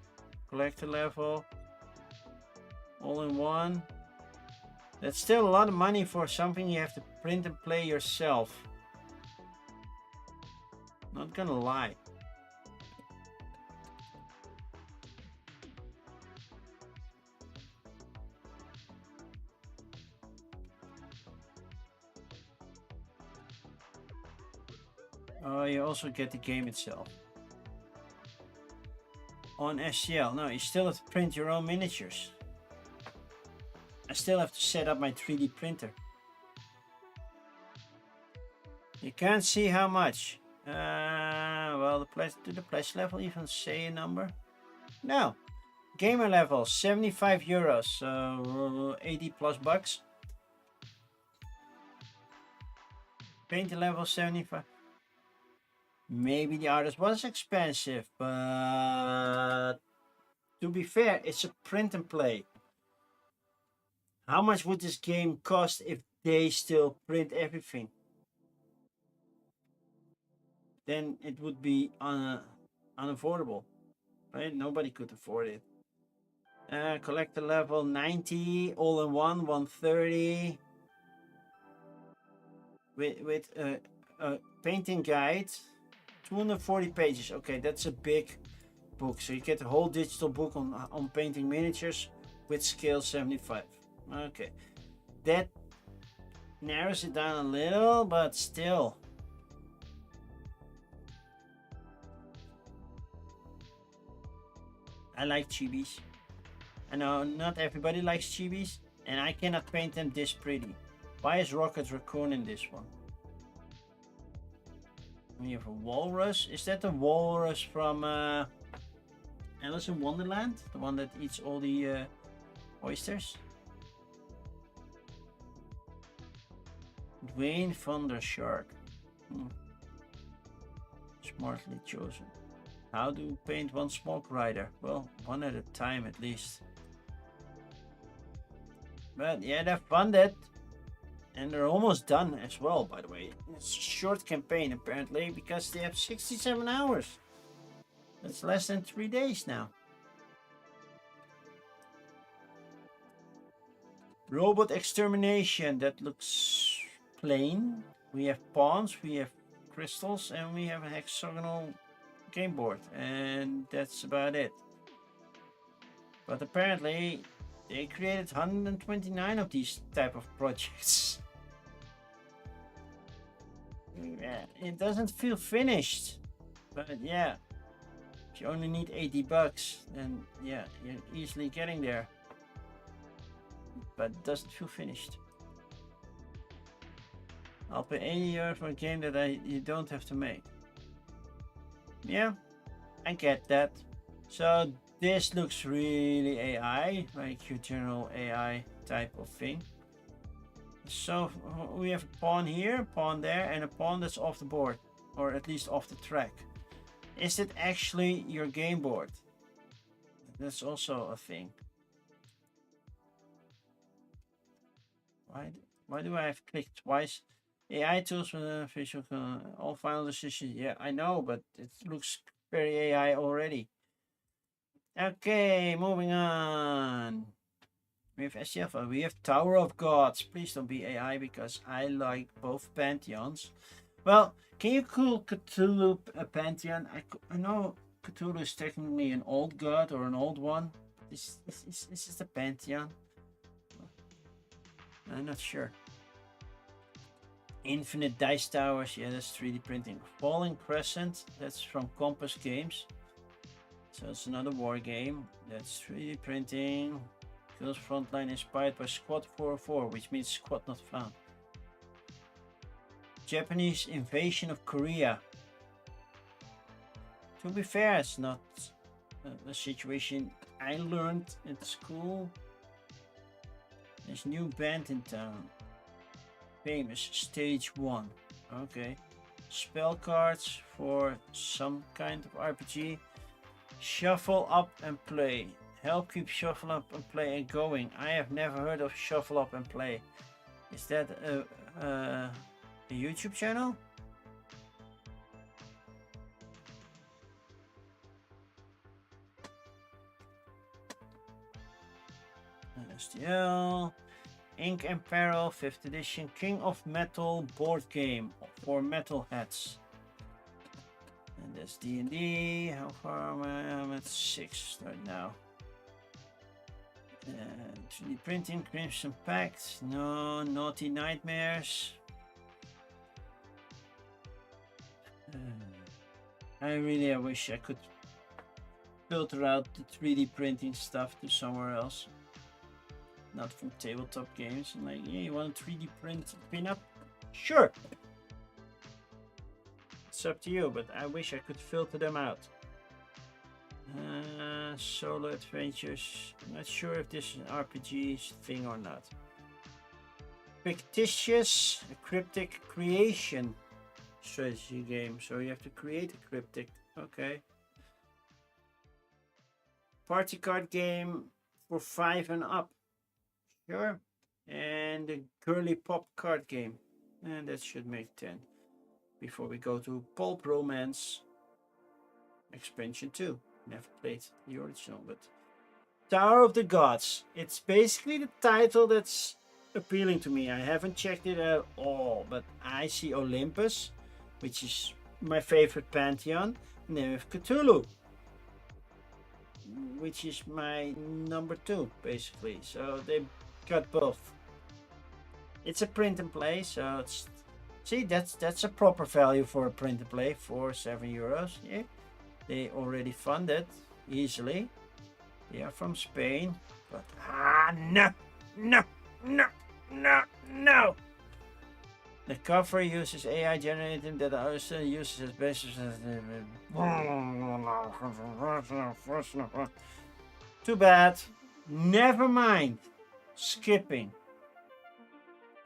collector level, all in one. That's still a lot of money for something you have to print and play yourself. Not gonna lie. Oh, you also get the game itself. On SCL, no, you still have to print your own miniatures. I still have to set up my 3D printer. You can't see how much. Well, did the pledge level even say a number? No. Gamer level, 75 euros, so 80 plus bucks. Painter level, 75. Maybe the artist was expensive, but to be fair, it's a print and play. How much would this game cost if they still print everything? Then it would be unaffordable, right? Nobody could afford it. Collector level 90, all in one, 130. With a painting guide, 240 pages. Okay, that's a big book. So you get a whole digital book on painting miniatures with scale 75. Okay, that narrows it down a little, but still. I like chibis. I know not everybody likes chibis, and I cannot paint them this pretty. Why is Rocket Raccoon in this one? We have a walrus. Is that the walrus from Alice in Wonderland? The one that eats all the oysters? Dwayne van der Shark. Smartly chosen. How do you paint one smoke rider? Well, one at a time at least. But yeah, they're funded. And they're almost done as well, by the way. It's a short campaign apparently because they have 67 hours. That's less than 3 days now. Robot extermination, that looks plain. We have pawns, we have crystals, and we have a hexagonal game board, and that's about it. But apparently they created 129 of these type of projects. Yeah, it doesn't feel finished, but yeah, if you only need $80, then yeah, you're easily getting there. But it doesn't feel finished. I'll pay €80 for a game that you don't have to make. Yeah, I get that. So this looks really AI, like your general AI type of thing. So we have a pawn here, a pawn there, and a pawn that's off the board, or at least off the track. Is it actually your game board? That's also a thing. Why do I have clicked twice? AI tools for visual all final decisions. Yeah, I know, but it looks very AI already. Okay, moving on. We have SCF. We have Tower of Gods. Please don't be AI because I like both pantheons. Well, can you call Cthulhu a pantheon? I know Cthulhu is technically an old god or an old one. This is the pantheon. I'm not sure. Infinite Dice Towers, yeah, that's 3D printing. Falling Crescent, that's from Compass Games. So it's another war game. That's 3D printing. Kills Frontline inspired by Squad 404, which means squad not found. Japanese invasion of Korea. To be fair, it's not a situation I learned at school. There's new band in town. Famous stage 1. Okay. Spell cards for some kind of RPG. Shuffle up and play. Help keep shuffle up and play and going. I have never heard of shuffle up and play. Is that a YouTube channel? STL. Ink and Peril 5th edition King of Metal board game for metalheads. And that's D&D. How far am I? I'm at 6 right now. 3D printing, Crimson Pact. No, Naughty Nightmares. I wish I could filter out the 3D printing stuff to somewhere else. Not from tabletop games. I'm like, yeah, you want a 3D print pin-up? Sure. It's up to you, but I wish I could filter them out. Solo adventures. I'm not sure if this is an RPG thing or not. Fictitious cryptic creation strategy game. So you have to create a cryptic. Okay. Party card game for 5 and up. Sure. And the girly pop card game. And that should make 10. Before we go to Pulp Romance Expansion 2. Never played the original, but Tower of the Gods. It's basically the title that's appealing to me. I haven't checked it at all, but I see Olympus, which is my favorite pantheon, and then we have Cthulhu, which is my number 2, basically. So they got both. It's a print and play, so it's that's a proper value for a print and play for €7. Yeah. They already funded easily. They are from Spain, but no. The cover uses AI generative that also uses as basis. Too bad. Never mind. Skipping.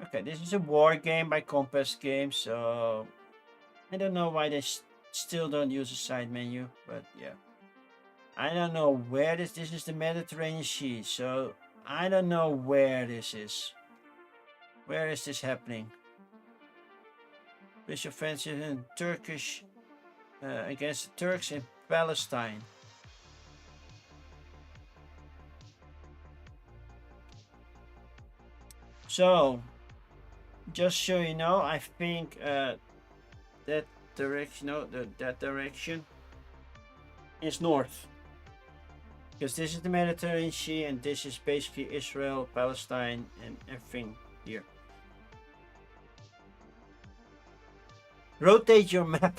Okay, this is a war game by Compass Games, so I don't know why they still don't use a side menu, but yeah. I don't know where this is the Mediterranean Sea, so I don't know where this is. Where is this happening? British offensive in Turkish against the Turks in Palestine. So, just so you know, I think that direction, no, that direction is north. Because this is the Mediterranean Sea and this is basically Israel, Palestine, and everything here. Rotate your map.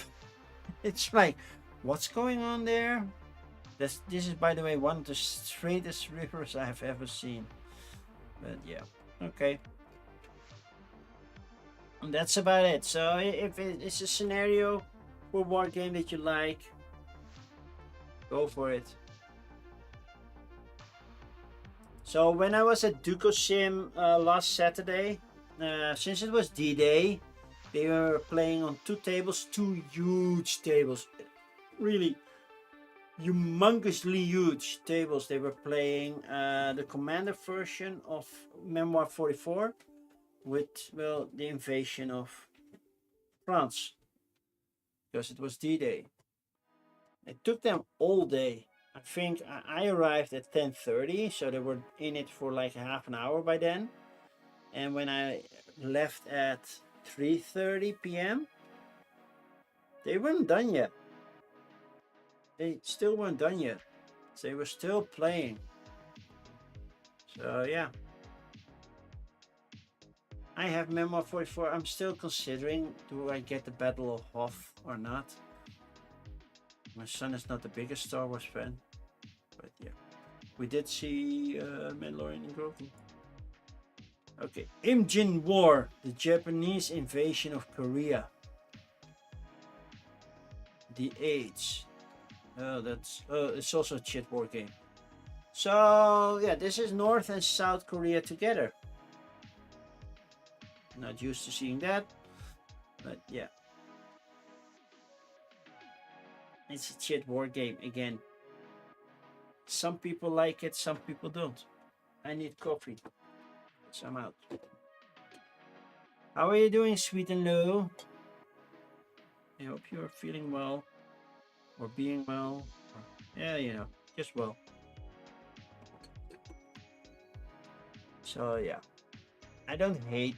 It's like, what's going on there? This is, by the way, one of the straightest rivers I have ever seen. But yeah, okay. And that's about it. So if it's a scenario for war game that you like, go for it. So when I was at Dukosim last Saturday, since it was D-Day, they were playing on two tables, two huge tables, really humongously huge tables. They were playing the Commander version of Memoir 44 with, well, the invasion of France, because it was D-Day. It took them all day. I think I arrived at 10:30, so they were in it for like a half an hour by then. And when I left at 3:30 p.m., they weren't done yet. They still weren't done yet. They were still playing. So yeah. I have Memoir 44. I'm still considering, do I get the Battle of Hoth or not? My son is not the biggest Star Wars fan, but yeah. We did see Mandalorian and Grogu. Okay, Imjin War, the Japanese invasion of Korea. The Age. Oh, it's also a chit war game. So yeah, this is North and South Korea together. Not used to seeing that, but yeah. It's a chit war game again. Some people like it, some people don't. I need coffee, so I'm out. How are you doing, sweet and low? I hope you are feeling well, or being well, or, yeah, you know, just well. So yeah, I don't hate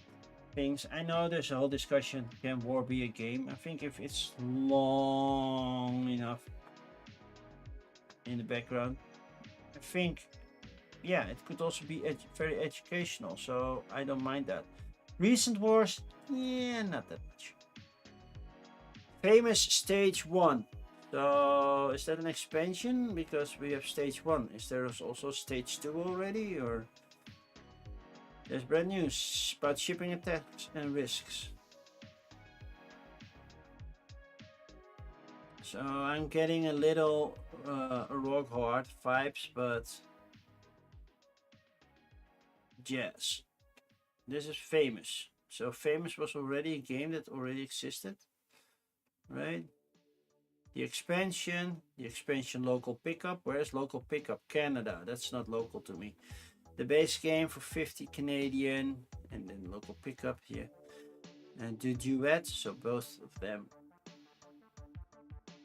things. I know there's a whole discussion, can war be a game? I think if it's long enough in the background, I think, yeah, it could also be very educational, so I don't mind that. Recent wars, yeah, not that much. Famous Stage 1. So is that an expansion? Because we have Stage 1. Is there also Stage 2 already, or? There's brand news about shipping attacks and risks. So I'm getting a little rock hard vibes, but yes, this is Famous. So Famous was already a game that already existed, right? The expansion local pickup. Where's local pickup? Canada. That's not local to me. The base game for 50 Canadian, and then local pickup here. And the duet, so both of them.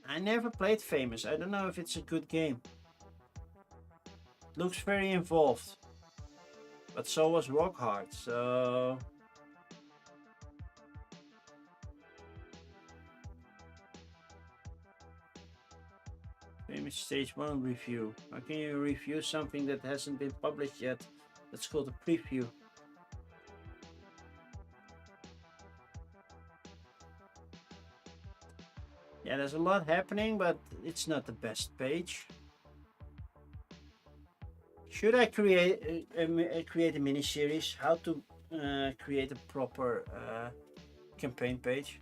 I never played Famous. I don't know if it's a good game. Looks very involved. But so was Rock Hard, so... Famous Stage 1 review. How can you review something that hasn't been published yet? That's called a preview. Yeah, there's a lot happening, but it's not the best page. Should I create a mini series? How to create a proper campaign page?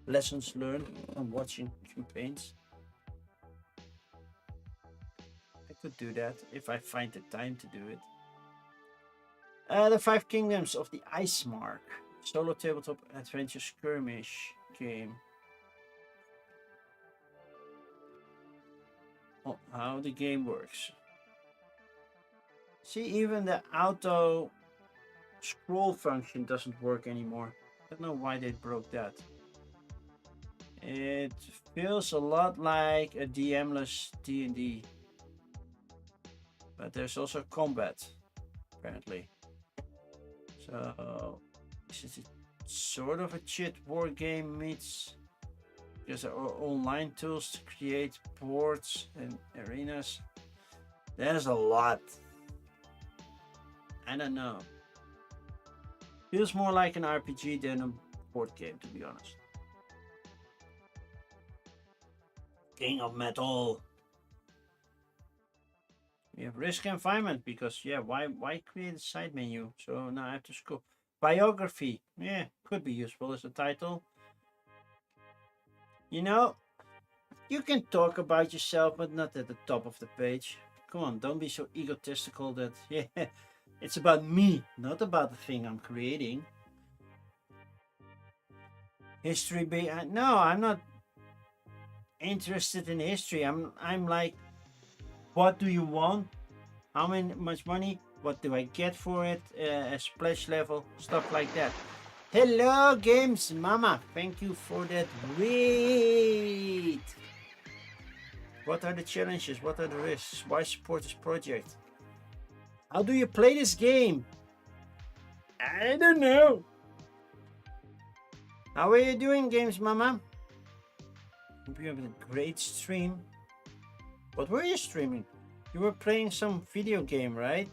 Lessons learned from watching campaigns. I could do that if I find the time to do it. The Five Kingdoms of the Ice Mark. Solo tabletop adventure skirmish game. Oh, how the game works. See, even the auto scroll function doesn't work anymore. I don't know why they broke that. It feels a lot like a DM-less D&D. But there's also combat, apparently. So, is it sort of a chit war game meets... Because there are online tools to create boards and arenas. There's a lot. I don't know. Feels more like an RPG than a board game, to be honest. King of Metal. We have risk confinement because why create a side menu? So now I have to scroll. Biography. Yeah, could be useful as a title. You know, you can talk about yourself, but not at the top of the page. Come on, don't be so egotistical that, it's about me, not about the thing I'm creating. History no, I'm not interested in history. I'm like, what do you want? How much money? What do I get for it? A splash level, stuff like that. Hello, Games Mama. Thank you for that read. What are the challenges? What are the risks? Why support this project? How do you play this game? I don't know. How are you doing, Games Mama? Hope you have a great stream. What were you streaming? You were playing some video game, right?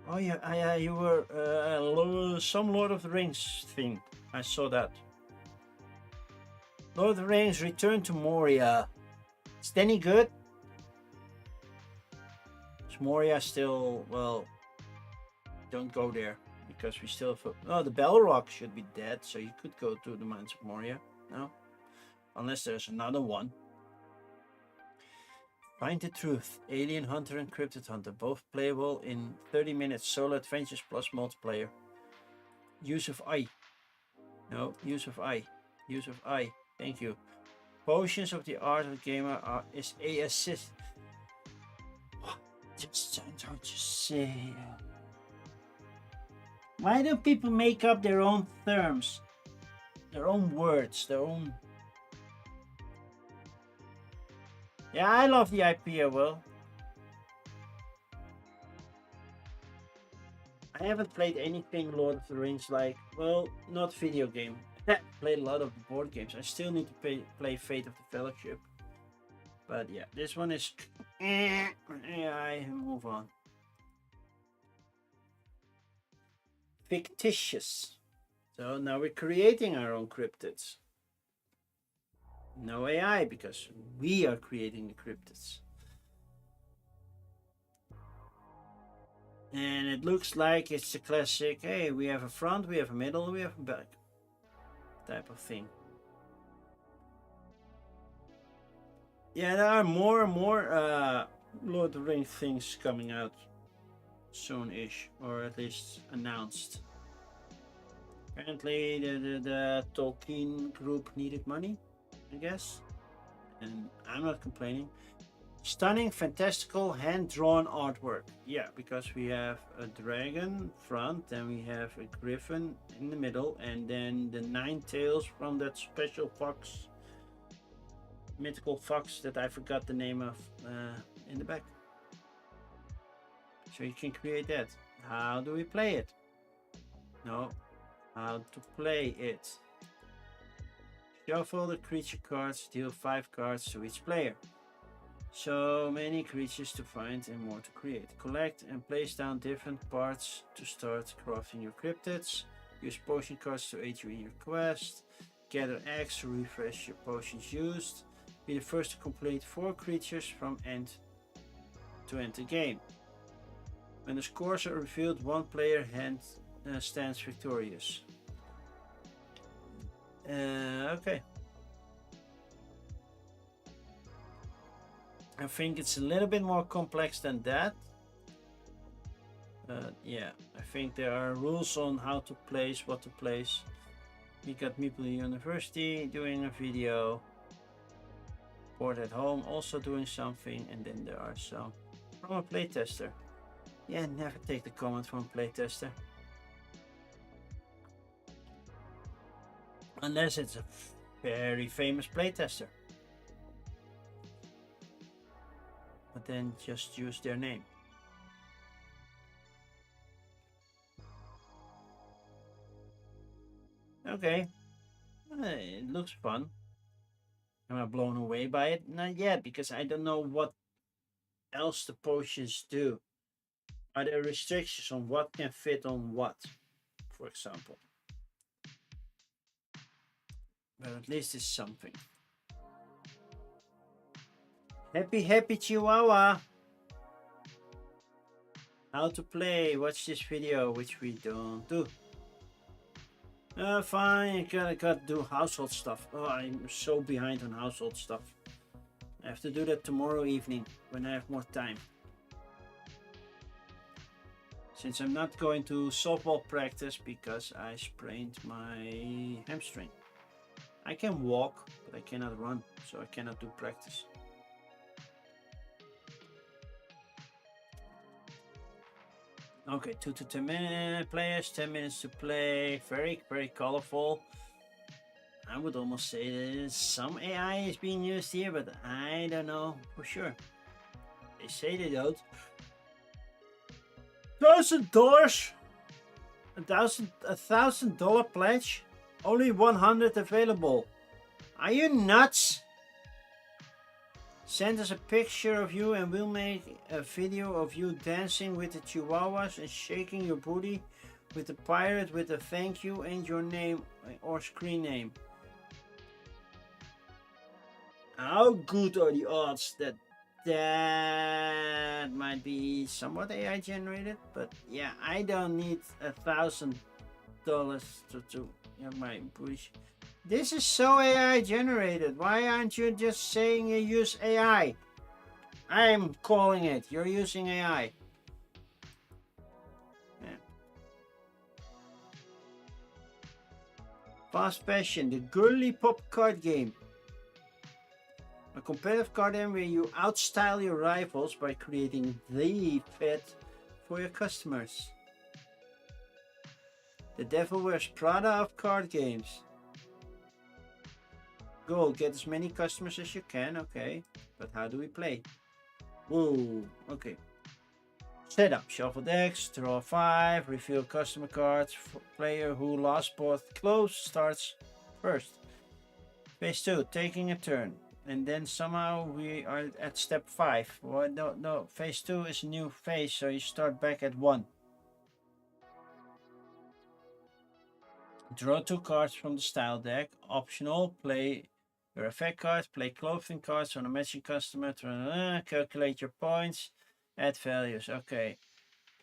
Oh yeah, you were some Lord of the Rings thing. I saw that. Lord of the Rings Return to Moria. Is it any good? Is Moria still, well, don't go there because we still have, oh, the Balrog should be dead, so you could go to the Mines of Moria. No? Unless there's another one. Find the Truth, Alien Hunter and Cryptid Hunter, both playable in 30 minutes solo adventures plus multiplayer. Use of I. No, use of I. Use of I. Thank you. Potions of the Art of Gamer is a assist. Just don't you say. Why do people make up their own terms? Their own words, their own... Yeah, I love the IP as well. I haven't played anything Lord of the Rings like, well, not video game. I played a lot of board games. I still need to play Fate of the Fellowship. But yeah, this one is... Yeah, I move on. Fictitious. So now we're creating our own cryptids. No AI, because we are creating the cryptids. And it looks like it's a classic, hey, we have a front, we have a middle, we have a back type of thing. Yeah, there are more and more Lord of the Rings things coming out soon-ish, or at least announced. Apparently the Tolkien group needed money, I guess, and I'm not complaining. Stunning, fantastical, hand-drawn artwork. Yeah, because we have a dragon front, then we have a griffin in the middle, and then the 9 tails from that special fox, mythical fox that I forgot the name of, in the back. So you can create that. How do we play it? No, how to play it. Shuffle the creature cards, deal 5 cards to each player. So many creatures to find and more to create. Collect and place down different parts to start crafting your cryptids. Use potion cards to aid you in your quest. Gather eggs to refresh your potions used. Be the first to complete 4 creatures from end to end the game. When the scores are revealed, one player stands victorious. Okay. I think it's a little bit more complex than that. Yeah, I think there are rules on how to place, what to place. We got Meeple University doing a video. Board at home also doing something, and then there are some from a playtester. Yeah, never take the comment from a playtester. Unless it's a very famous playtester. But then just use their name. Okay, it looks fun. Am I blown away by it? Not yet, because I don't know what else the potions do. Are there restrictions on what can fit on what, for example? But at least it's something. Happy Chihuahua! How to play, watch this video, which we don't do. Fine, I gotta do household stuff. Oh, I'm so behind on household stuff. I have to do that tomorrow evening when I have more time. Since I'm not going to softball practice because I sprained my hamstring. I can walk, but I cannot run, so I cannot do practice. Okay, 2 to 10 minute players, 10 minutes to play. Very colorful. I would almost say that some AI is being used here, but I don't know for sure. They say they don't. $1,000? $1,000 pledge? Only 100 available. Are you nuts? Send us a picture of you and we'll make a video of you dancing with the chihuahuas and shaking your booty with the pirate with a thank you and your name or screen name. How good are the odds that that might be somewhat AI generated? But yeah, I don't need $1,000 to have my push. This is so AI generated. Why aren't you just saying you use AI? I'm calling it. You're using AI. Yeah. Fast Fashion, the girly pop card game. A competitive card game where you outstyle your rivals by creating the fit for your customers. The Devil Wears Prada of card games. Goal, get as many customers as you can, okay. But how do we play? Whoa, okay. Setup, shuffle decks, draw 5, reveal customer cards. Player who last both close starts first. Phase 2, taking a turn. And then somehow we are at step 5. Well, no, phase 2 is a new phase, so you start back at 1. Draw 2 cards from the style deck. Optional, play your effect cards, play clothing cards on a matching customer, calculate your points, add values. Okay.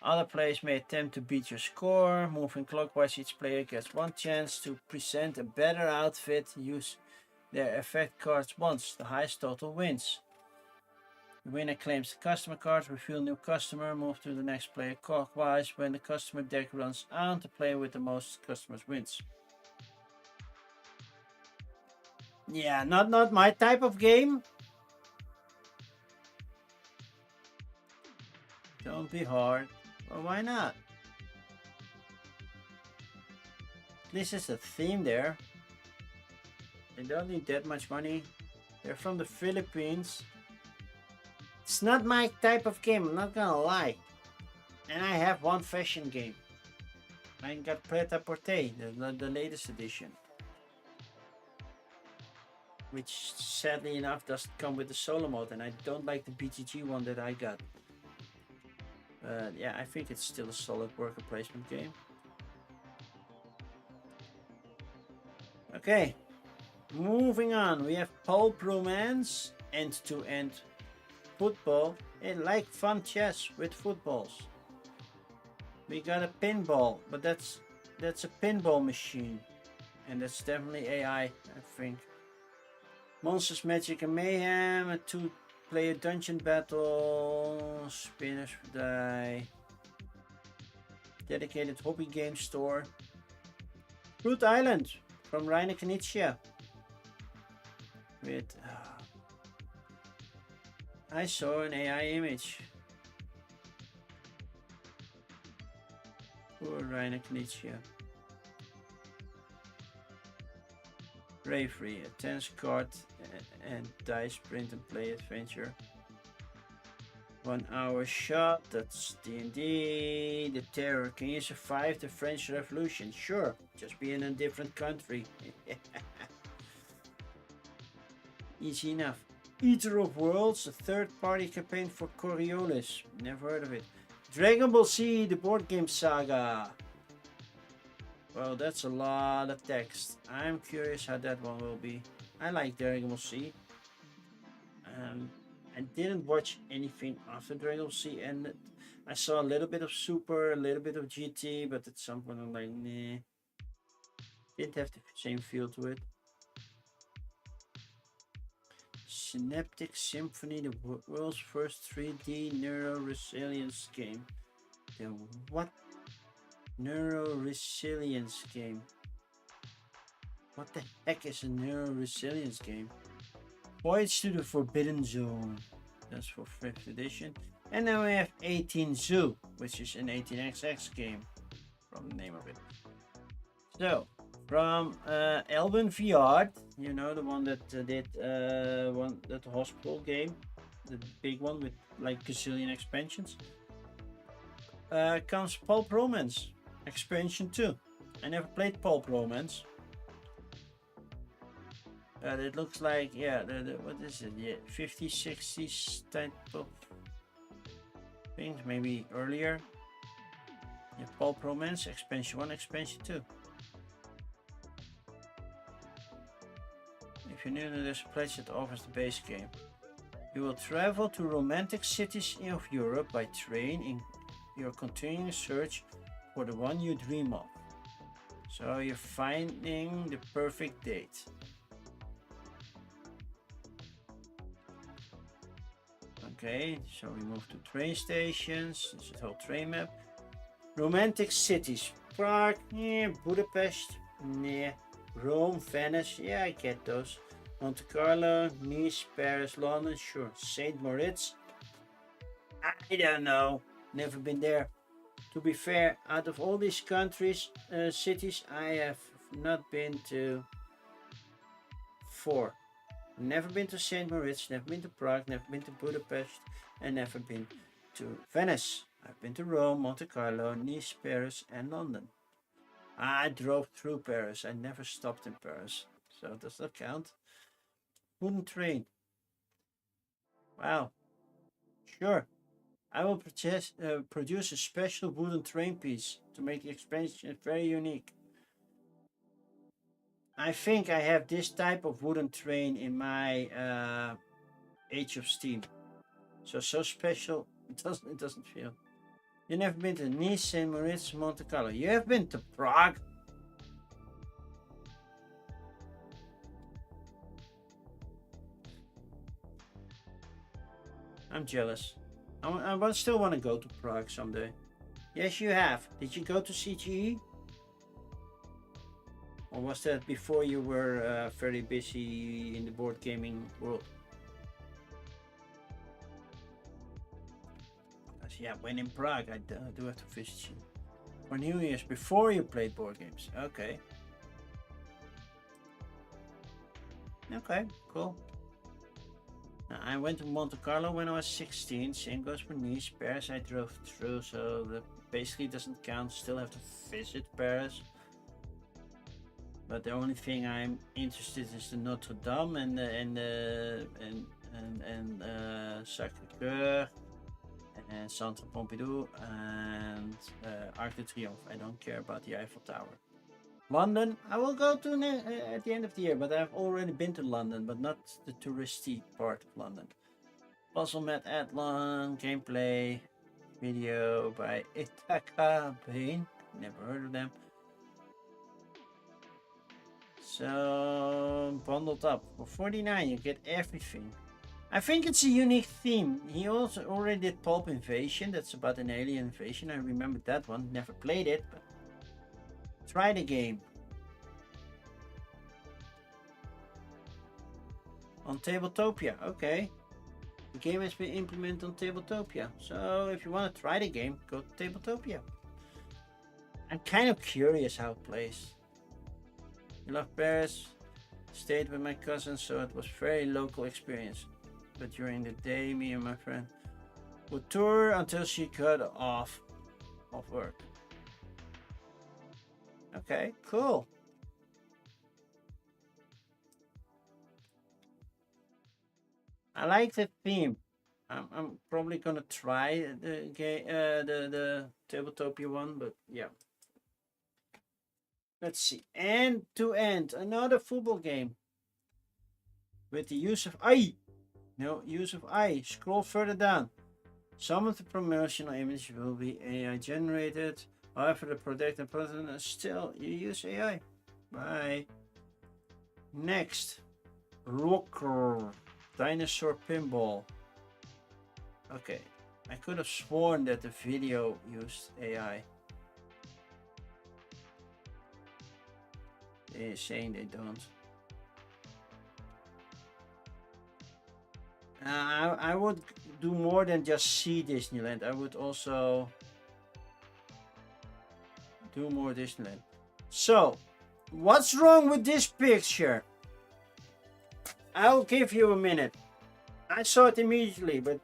Other players may attempt to beat your score. Moving clockwise, each player gets 1 chance to present a better outfit. Use their effect cards once. The highest total wins. The winner claims the customer card, reveal new customer, move to the next player clockwise. When the customer deck runs out, the player with the most customers wins. Yeah, not my type of game. Don't be hard. Well, why not? At least it's a theme there. They don't need that much money. They're from the Philippines. It's not my type of game, I'm not gonna lie. And I have one fashion game. I got Pret-a-Porter, the latest edition. Which sadly enough doesn't come with the solo mode, and I don't like the BGG one that I got. But yeah, I think it's still a solid worker placement game. Okay, moving on. We have Pulp Romance, end-to-end football. I like fun chess with footballs. We got a pinball, but that's a pinball machine. And that's definitely AI, I think. Monsters, Magic and Mayhem, a 2-player dungeon battle, spinners for die, dedicated hobby game store. Fruit Island from Reine Knizia. With I saw an AI image. Poor Reine Knizia. Bravery, a tense card and dice print and play adventure. 1 hour shot, that's D&D. The Terror, can you survive the French Revolution? Sure, just be in a different country. Easy enough. Eater of Worlds, a third-party campaign for Coriolis. Never heard of it. Dragon Ball Z, the board game saga. Well, that's a lot of text. I'm curious how that one will be. I like Dragon Ball Z. I didn't watch anything after Dragon Ball Z ended. I saw a little bit of Super, a little bit of GT, but at some point I'm like, nah. Didn't have the same feel to it. Synaptic Symphony, the world's first 3D neuro-resilience game. The what? Neuro-resilience game. What the heck is a neuro-resilience game? Voyage to the Forbidden Zone. That's for 5th edition. And then we have 18 Zoo, which is an 18xx game from the name of it. So, from Elven Viard, you know, the one that did that hospital game, the big one with like gazillion expansions, comes Pulp Romance expansion 2. I never played Pulp Romance. It looks like, yeah, what is it? Yeah, 50s, 60s type of things, maybe earlier. Yeah, Pulp Romance, expansion 1, expansion 2. If you're new to this place, it offers the base game. You will travel to romantic cities of Europe by train in your continuing search for the one you dream of. So you're finding the perfect date. Okay, so we move to train stations. This is the whole train map. Romantic cities. Prague, yeah. Budapest, yeah. Rome, Venice, yeah, I get those. Monte Carlo, Nice, Paris, London, sure. St. Moritz, I don't know. Never been there. To be fair, out of all these countries, cities, I have not been to 4. Never been to St. Moritz, never been to Prague, never been to Budapest, and never been to Venice. I've been to Rome, Monte Carlo, Nice, Paris, and London. I drove through Paris. I never stopped in Paris, so does that count? Wooden train. Wow. Sure. I will produce a special wooden train piece to make the expansion very unique. I think I have this type of wooden train in my Age of Steam. So special it doesn't feel. You never been to Nice, St. Moritz, Monte Carlo. You have been to Prague. I'm jealous. I still want to go to Prague someday. Yes, you have. Did you go to CGE? Or was that before you were very busy in the board gaming world? Yeah, when in Prague, I do have to visit you. For New Year's, before you played board games. Okay. Okay, cool. Now, I went to Monte Carlo when I was 16. Same goes for Nice. Paris I drove through, so that basically doesn't count. Still have to visit Paris. But the only thing I'm interested in is the Notre Dame and Sacré-Cœur and Centre Pompidou and Arc de Triomphe. I don't care about the Eiffel Tower. London, I will go to at the end of the year, but I've already been to London, but not the touristy part of London. Puzzle Mat Athlon, gameplay, video by Ithaca Bain. Never heard of them. So bundled up for 49, you get everything. I think it's a unique theme. He also already did Pulp Invasion. That's about an alien invasion. I remember that one. Never played it, but try the game. On Tabletopia, okay. The game has been implemented on Tabletopia. So if you want to try the game, go to Tabletopia. I'm kind of curious how it plays. I love Paris. Stayed with my cousin, so it was very local experience. But during the day, me and my friend would tour until she got off of work. Okay, cool. I like the theme. I'm probably gonna try the game, the Tabletopia one, but yeah. Let's see. End to end, another football game with the use of AI. No use of AI. Scroll further down. Some of the promotional images will be AI generated. However, the product and person is still you use AI. Bye. Next, Rocker Dinosaur Pinball. Okay, I could have sworn that the video used AI. They're saying they don't. I would do more than just see Disneyland. I would also do more Disneyland. So, what's wrong with this picture? I'll give you a minute. I saw it immediately, but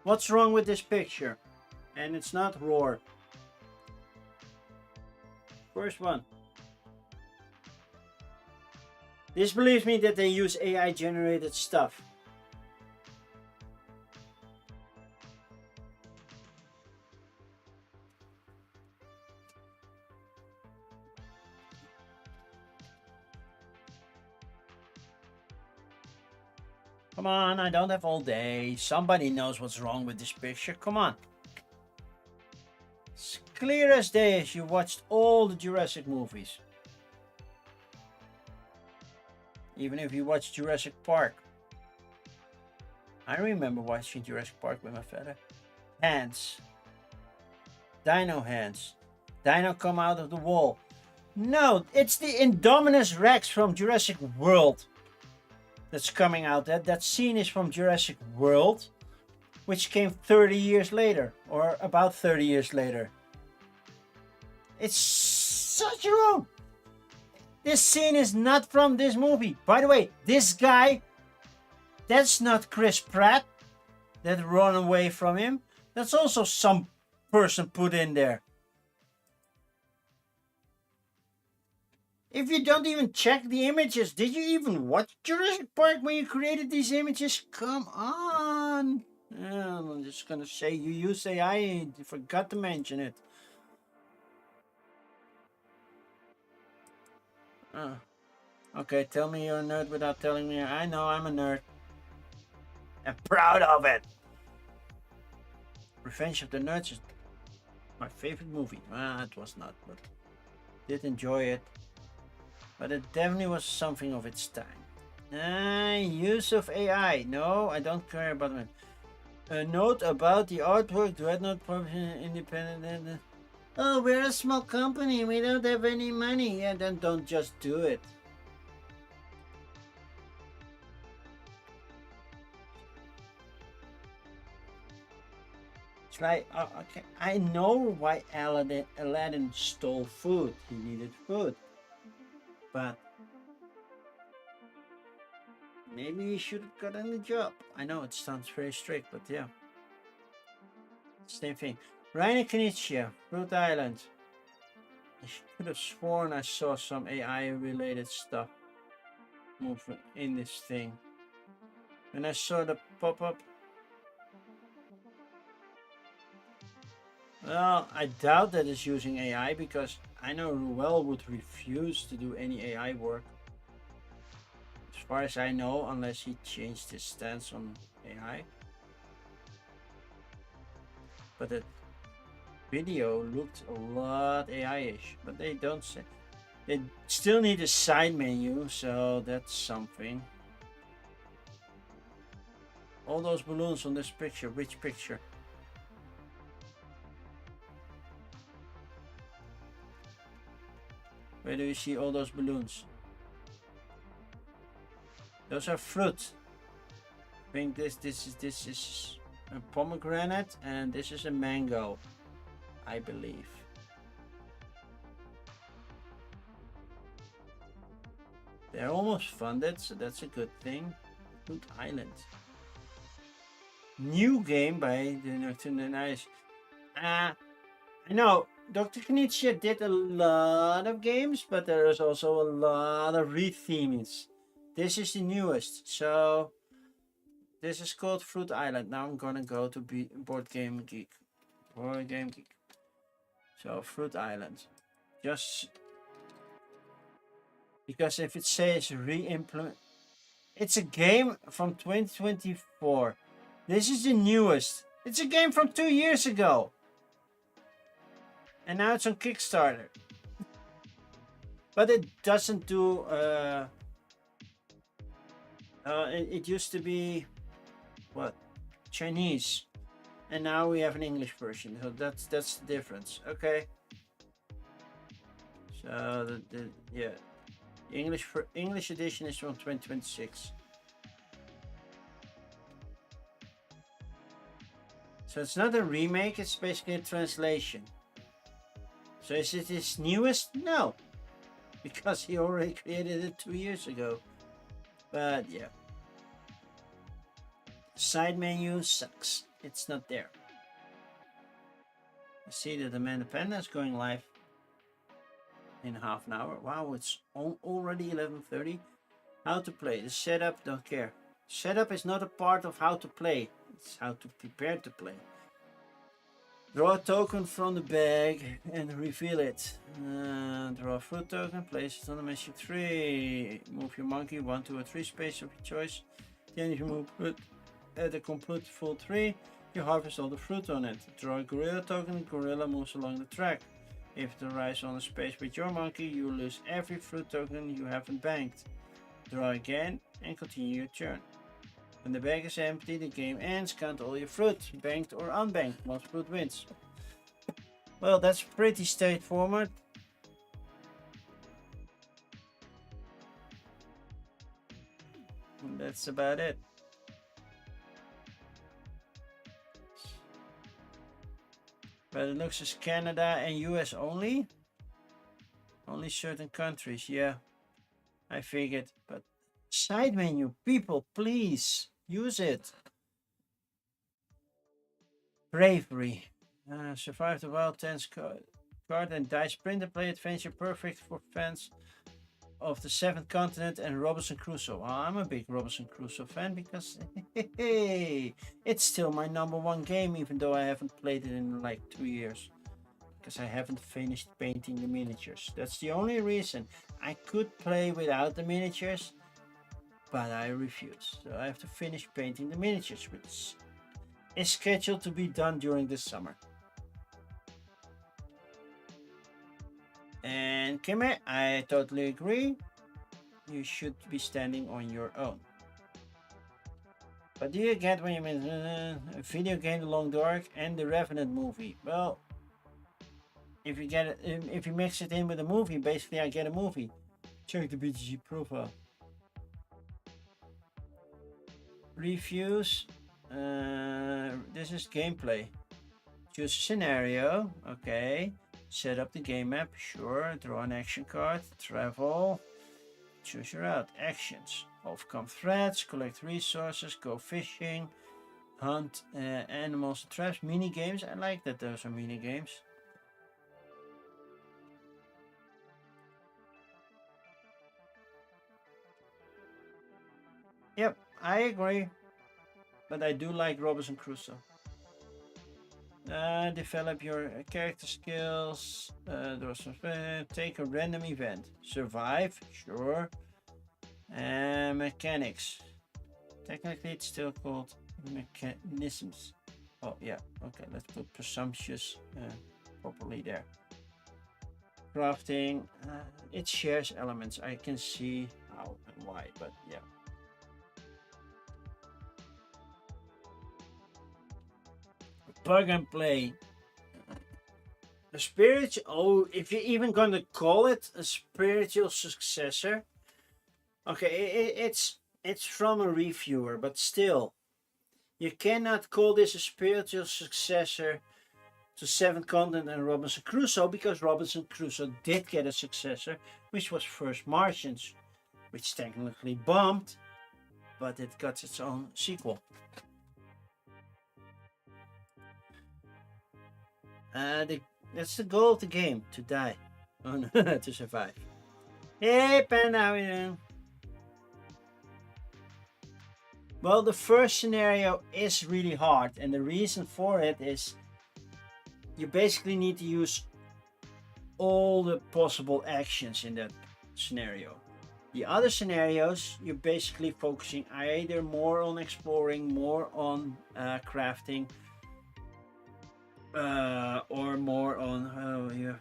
what's wrong with this picture? And it's not Roar. First one. This believes me that they use AI generated stuff. Come on, I don't have all day. Somebody knows what's wrong with this picture. Come on. It's clear as day as you watched all the Jurassic movies. Even if you watch Jurassic Park. I remember watching Jurassic Park with my father. Hands. Dino hands. Dino come out of the wall. No, it's the Indominus Rex from Jurassic World that's coming out. That scene is from Jurassic World, which came 30 years later, or about 30 years later. It's such wrong. This scene is not from this movie. By the way, this guy, that's not Chris Pratt that ran away from him. That's also some person put in there. If you don't even check the images, did you even watch Jurassic Park when you created these images? Come on. I'm just gonna say you use AI and you forgot to mention it. Okay, tell me you're a nerd without telling me. I know I'm a nerd. I'm proud of it. Revenge of the Nerds is my favorite movie. It was not, but did enjoy it. But it definitely was something of its time. Use of AI. No, I don't care about it. A note about the artwork. Dreadnought independent. Oh, we're a small company. We don't have any money. Yeah, then don't just do it. It's like, okay, I know why Aladdin stole food. He needed food. But maybe he should have gotten a job. I know it sounds very strict, but yeah. Same thing. Rainer Knizia, Rhode Island. I could have sworn I saw some AI related stuff moving in this thing. When I saw the pop-up. Well, I doubt that it's using AI because I know Ruel would refuse to do any AI work. As far as I know, unless he changed his stance on AI. But video looked a lot AI-ish, but they don't say. They still need a side menu, so that's something. All those balloons on this picture, which picture? Where do you see all those balloons? Those are fruit. I think this is a pomegranate and this is a mango, I believe. They're almost funded, so that's a good thing. Fruit Island. New game by the Nocturne Nice. I know Dr. Knizia did a lot of games, but there is also a lot of rethemings. This is the newest, so this is called Fruit Island. Now I'm gonna go to Board Game Geek. Board Game Geek. So Fruit Island. Just because if it says re-implement, it's a game from 2024. This is the newest. It's a game from 2 years ago. And now it's on Kickstarter. But it doesn't do it used to be what? Chinese. And now we have an English version. So that's the difference. Okay. So the English edition is from 2026. So it's not a remake, it's basically a translation. So is it his newest? No, because he already created it 2 years ago. But yeah, side menu sucks. It's not there. I see that Amanda Panda is going live in half an hour. Wow, it's already 11:30. How to play? The setup, don't care. Setup is not a part of how to play. It's how to prepare to play. Draw a token from the bag and reveal it. Draw a fruit token, place it on the mission 3. Move your monkey 1, 2 or 3 space of your choice. Then if you move it at a complete full 3, you harvest all the fruit on it. Draw a gorilla token, the gorilla moves along the track. If it arrives on a space with your monkey, you lose every fruit token you haven't banked. Draw again and continue your turn. When the bag is empty, the game ends. Count all your fruit, banked or unbanked. Most fruit wins. Well, that's pretty straightforward. And that's about it. But it looks as Canada and US only. Only certain countries, yeah. I figured, but side menu, people, please use it. Bravery. Survive the Wild Tense card and dice printer play adventure, perfect for fans of the Seventh Continent and Robinson Crusoe. Well, I'm a big Robinson Crusoe fan because it's still my #1 game, even though I haven't played it in like 2 years. Because I haven't finished painting the miniatures. That's the only reason. I could play without the miniatures, but I refuse. So I have to finish painting the miniatures, which is scheduled to be done during this summer. And Kimme, I totally agree. You should be standing on your own. But do you get when you mean a video game, The Long Dark, and the Revenant movie? Well, if you get it, if you mix it in with a movie, basically I get a movie. Check the BGG profile. Reviews. This is gameplay. Choose a scenario. Okay. Set up the game map. Sure. Draw an action card. Travel. Choose your route. Actions. Overcome threats. Collect resources. Go fishing. Hunt animals and traps. Mini games. I like that those are mini games. Yep, I agree. But I do like Robinson Crusoe. Develop your character skills. Take a random event. Survive, sure. Mechanics. Technically, it's still called mechanisms. Oh yeah, okay. Let's put presumptuous. properly there. Crafting, it shares elements. I can see how and why, but yeah. Plug and play. A spiritual, oh, if you're even gonna call it a spiritual successor, okay, it's from a reviewer, but still, you cannot call this a spiritual successor to Seventh Continent and Robinson Crusoe, because Robinson Crusoe did get a successor, which was First Martians, which technically bombed, but it got its own sequel. That's the goal of the game, to die. Oh no, to survive. Hey, Panda, how are you doing? Well, the first scenario is really hard, and the reason for it is you basically need to use all the possible actions in that scenario. The other scenarios, you're basically focusing either more on exploring, more on crafting, or more on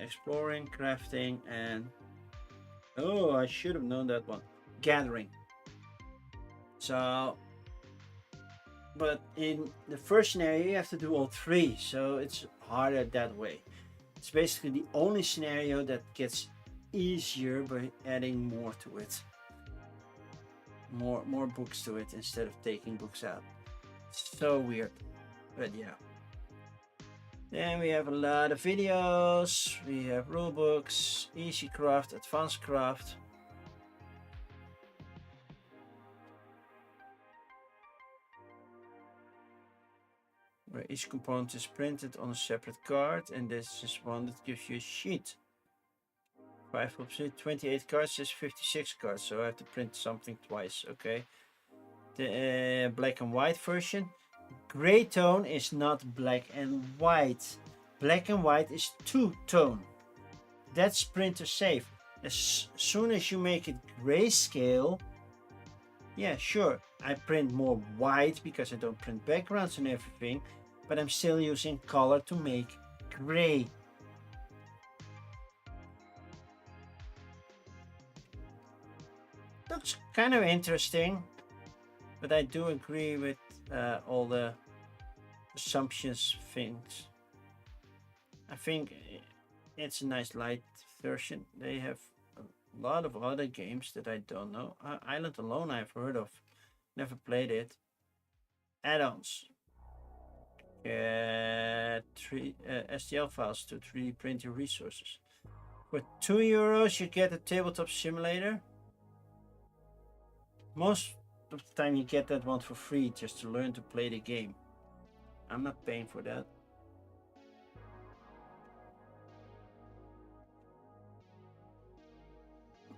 exploring, crafting, and I should have known that one, gathering. So, but in the first scenario, you have to do all three, so it's harder that way. It's basically the only scenario that gets easier by adding more to it, more books to it instead of taking books out. So weird, but yeah. Then we have a lot of videos. We have rule books, easy craft, advanced craft. Where each component is printed on a separate card, and this is one that gives you a sheet. 5 options, 28 cards is 56 cards, so I have to print something twice. Okay. The black and white version. Gray tone is not black and white. Black and white is two-tone. That's printer safe. As soon as you make it grayscale, yeah, sure, I print more white because I don't print backgrounds and everything, but I'm still using color to make gray. Looks kind of interesting, but I do agree with all the assumptions things. I think it's a nice light version. They have a lot of other games that I don't know. Island Alone I've heard of, never played it. Add-ons. STL files to 3D print your resources. For €2 you get a tabletop simulator. Most of the time you get that one for free just to learn to play the game. I'm not paying for that.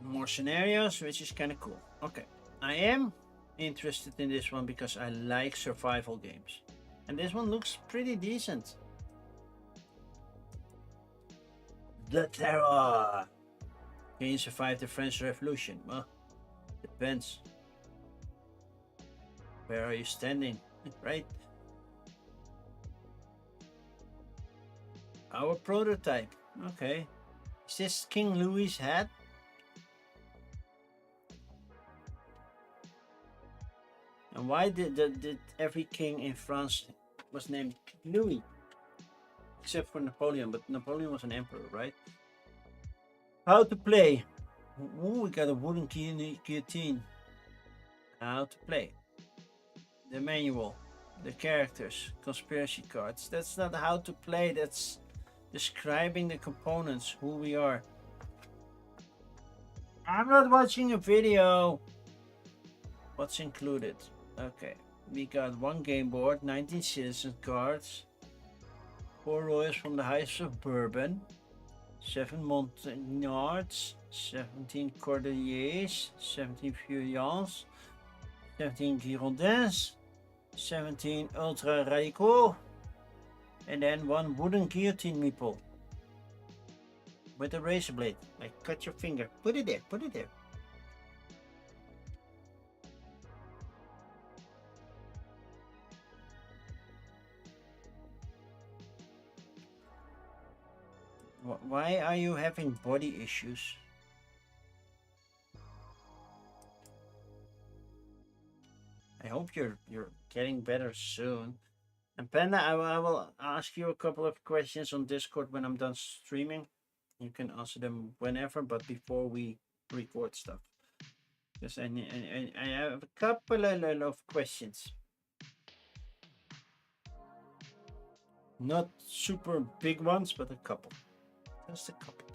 More scenarios, which is kind of cool. Okay, I am interested in this one because I like survival games. And this one looks pretty decent. The Terror. Can you survive the French Revolution? Well, depends. Where are you standing? Right? Our prototype. Okay. Is this King Louis' hat? And why did every king in France was named Louis? Except for Napoleon, but Napoleon was an emperor, right? How to play. Ooh, we got a wooden guillotine. How to play. The manual. The characters. Conspiracy cards. That's not how to play, that's describing the components, who we are. I'm not watching a video. What's included? Okay, we got 1 game board, 19 citizen cards, 4 royals from the Heights of Bourbon, 7 Montagnards, 17 Cordeliers, 17 Feuillants, 17 Girondins, 17 Ultra Radicaux, and then 1 wooden guillotine meeple with a razor blade. Like, cut your finger. Put it there, put it there. Why are you having body issues? I hope you're getting better soon. And Panda, I will ask you a couple of questions on Discord when I'm done streaming. You can answer them whenever, but before we record stuff. Because I have a couple of questions. Not super big ones, but a couple. Just a couple.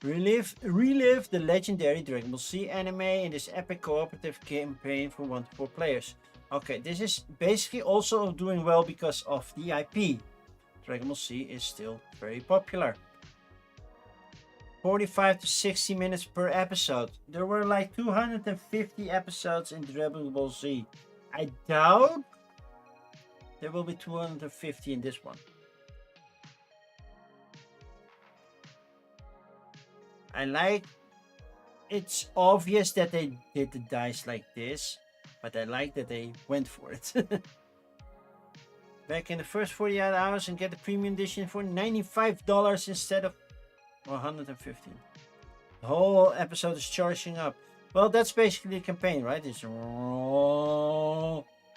Relive the legendary Dragon Ball Z anime in this epic cooperative campaign for 1 to 4 players. Okay, this is basically also doing well because of the IP. Dragon Ball Z is still very popular. 45 to 60 minutes per episode. There were like 250 episodes in Dragon Ball Z. I doubt there will be 250 in this one. I like, it's obvious that they did the dice like this, but I like that they went for it. Back in the first 48 hours and get the premium edition for $95 instead of $115. The whole episode is charging up. Well, that's basically the campaign, right? It's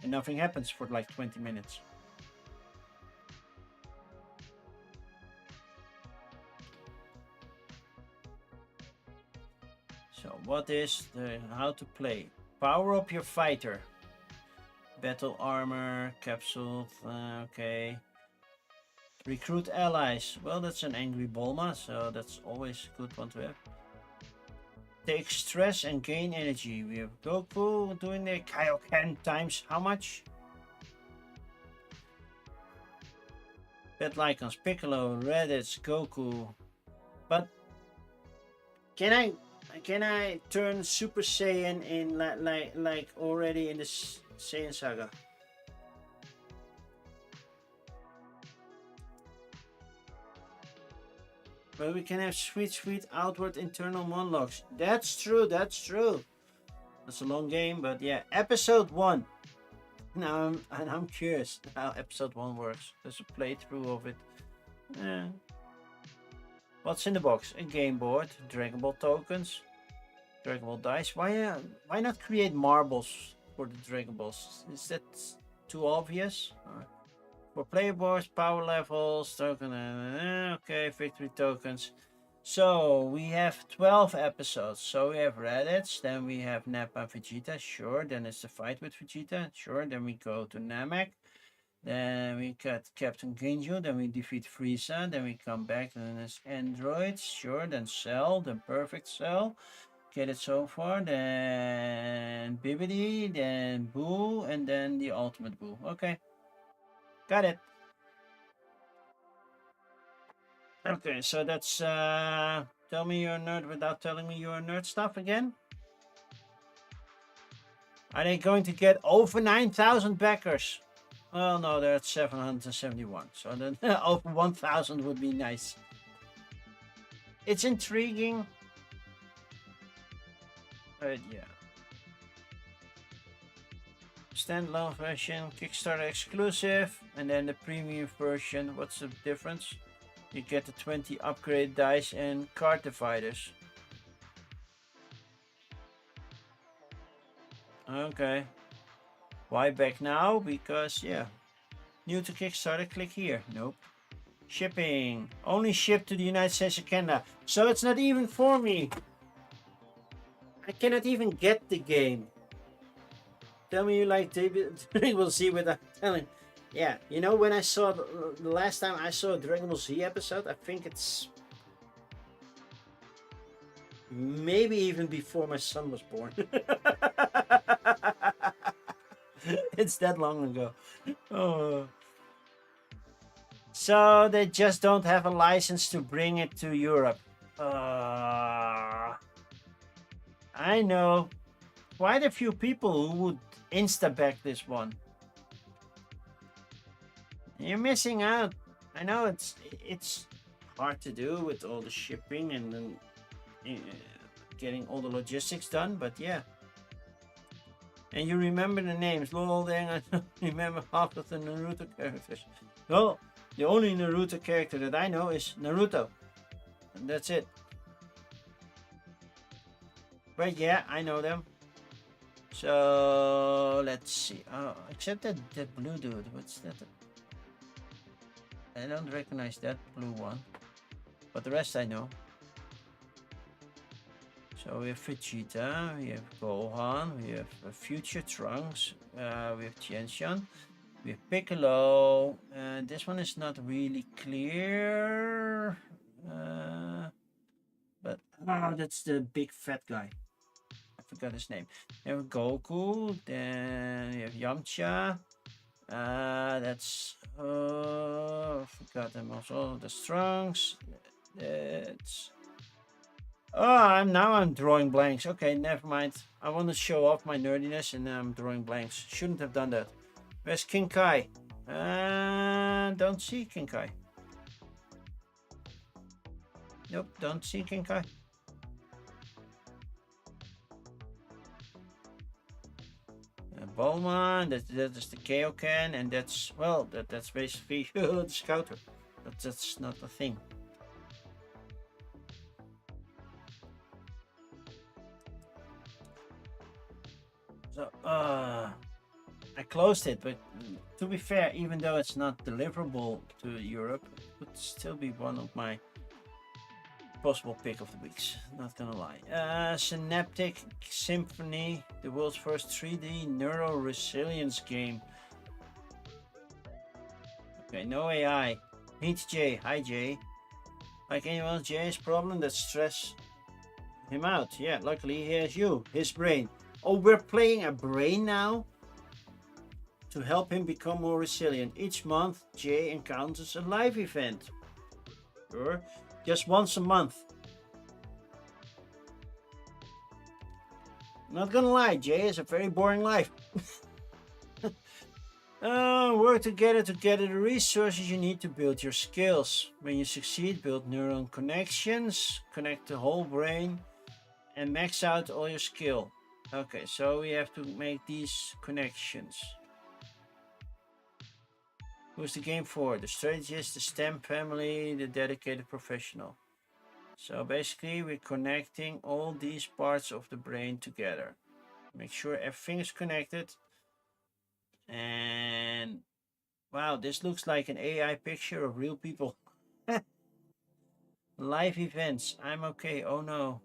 and nothing happens for like 20 minutes. So what is the how to play? Power up your fighter. Battle armor, capsule, okay. Recruit allies. Well, that's an angry Bulma, so that's always a good one to have. Take stress and gain energy. We have Goku doing the Kaioken times how much? Pet icons, Piccolo, Raditz, Goku. But can I turn Super Saiyan in like already in the Saiyan Saga? But we can have sweet outward internal monologues. That's true. That's a long game, but yeah. Episode 1. Now I'm curious how episode 1 works. There's a playthrough of it. What's in the box? A game board, Dragon Ball tokens, Dragon Ball dice. Why not create marbles for the Dragon Balls? Is that too obvious? For player boards, power levels, token, okay, victory tokens. So we have 12 episodes. So we have Raditz, then we have Nappa and Vegeta, sure. Then it's the fight with Vegeta, sure. Then we go to Namek. Then we got Captain Ginju, then we defeat Frieza, then we come back, then there's androids, sure, then Cell, then Perfect Cell. Get it so far, then Bibbidi, then Boo, and then the Ultimate Boo. Okay. Got it. Okay, so that's tell me you're a nerd without telling me you're a nerd stuff again. Are they going to get over 9,000 backers? Well, no, they're at 771. So then over 1,000 would be nice. It's intriguing. But yeah. Standalone version, Kickstarter exclusive, and then the premium version. What's the difference? You get the 20 upgrade dice and card dividers. Okay. Why back now? Because, yeah. New to Kickstarter, click here. Nope. Shipping. Only shipped to the United States and Canada. So it's not even for me. I cannot even get the game. Tell me you like Dragon Ball Z without telling. Yeah, you know, when I saw the last time I saw a Dragon Ball Z episode, I think it's maybe even before my son was born. It's that long ago. Oh. So they just don't have a license to bring it to Europe. I know quite a few people who would insta-back this one. You're missing out. I know it's hard to do with all the shipping and then getting all the logistics done, but yeah. And you remember the names. Lol, dang, I don't remember half of the Naruto characters. Well, The only Naruto character that I know is Naruto. And that's it. But yeah, I know them. So let's see. Oh, except that blue dude. What's that? I don't recognize that blue one. But the rest I know. So we have Vegeta, we have Gohan, we have Future Trunks, we have Tianshan, we have Piccolo. This one is not really clear. But that's the big fat guy. I forgot his name. We have Goku, then we have Yamcha. That's I forgot them also. The Trunks. That's I'm drawing blanks. Okay, never mind. I want to show off my nerdiness and I'm drawing blanks. Shouldn't have done that. Where's King Kai? Don't see King Kai. Nope, don't see King Kai. Bulma, that is the Kaioken, and that's, well, that's basically the Scouter. That's not a thing. So, I closed it, but to be fair, even though it's not deliverable to Europe, it would still be one of my possible pick of the weeks, not gonna lie. Synaptic Symphony, the world's first 3D neuro resilience game. Okay, no AI. Meet Jay. Hi Jay. Like anyone else, Jay's problem that stress him out. Yeah, luckily he has you, his brain. Oh, we're playing a brain now to help him become more resilient. Each month, Jay encounters a live event. Sure. Just once a month. Not gonna lie, Jay is a very boring life. Work together to gather the resources you need to build your skills. When you succeed, build neuron connections, connect the whole brain, and max out all your skill. Okay, so we have to make these connections. Who's the game for? The strategist, the STEM family, the dedicated professional. So basically we're connecting all these parts of the brain together. Make sure everything is connected. And wow, this looks like an AI picture of real people. Live events. I'm okay. Oh no.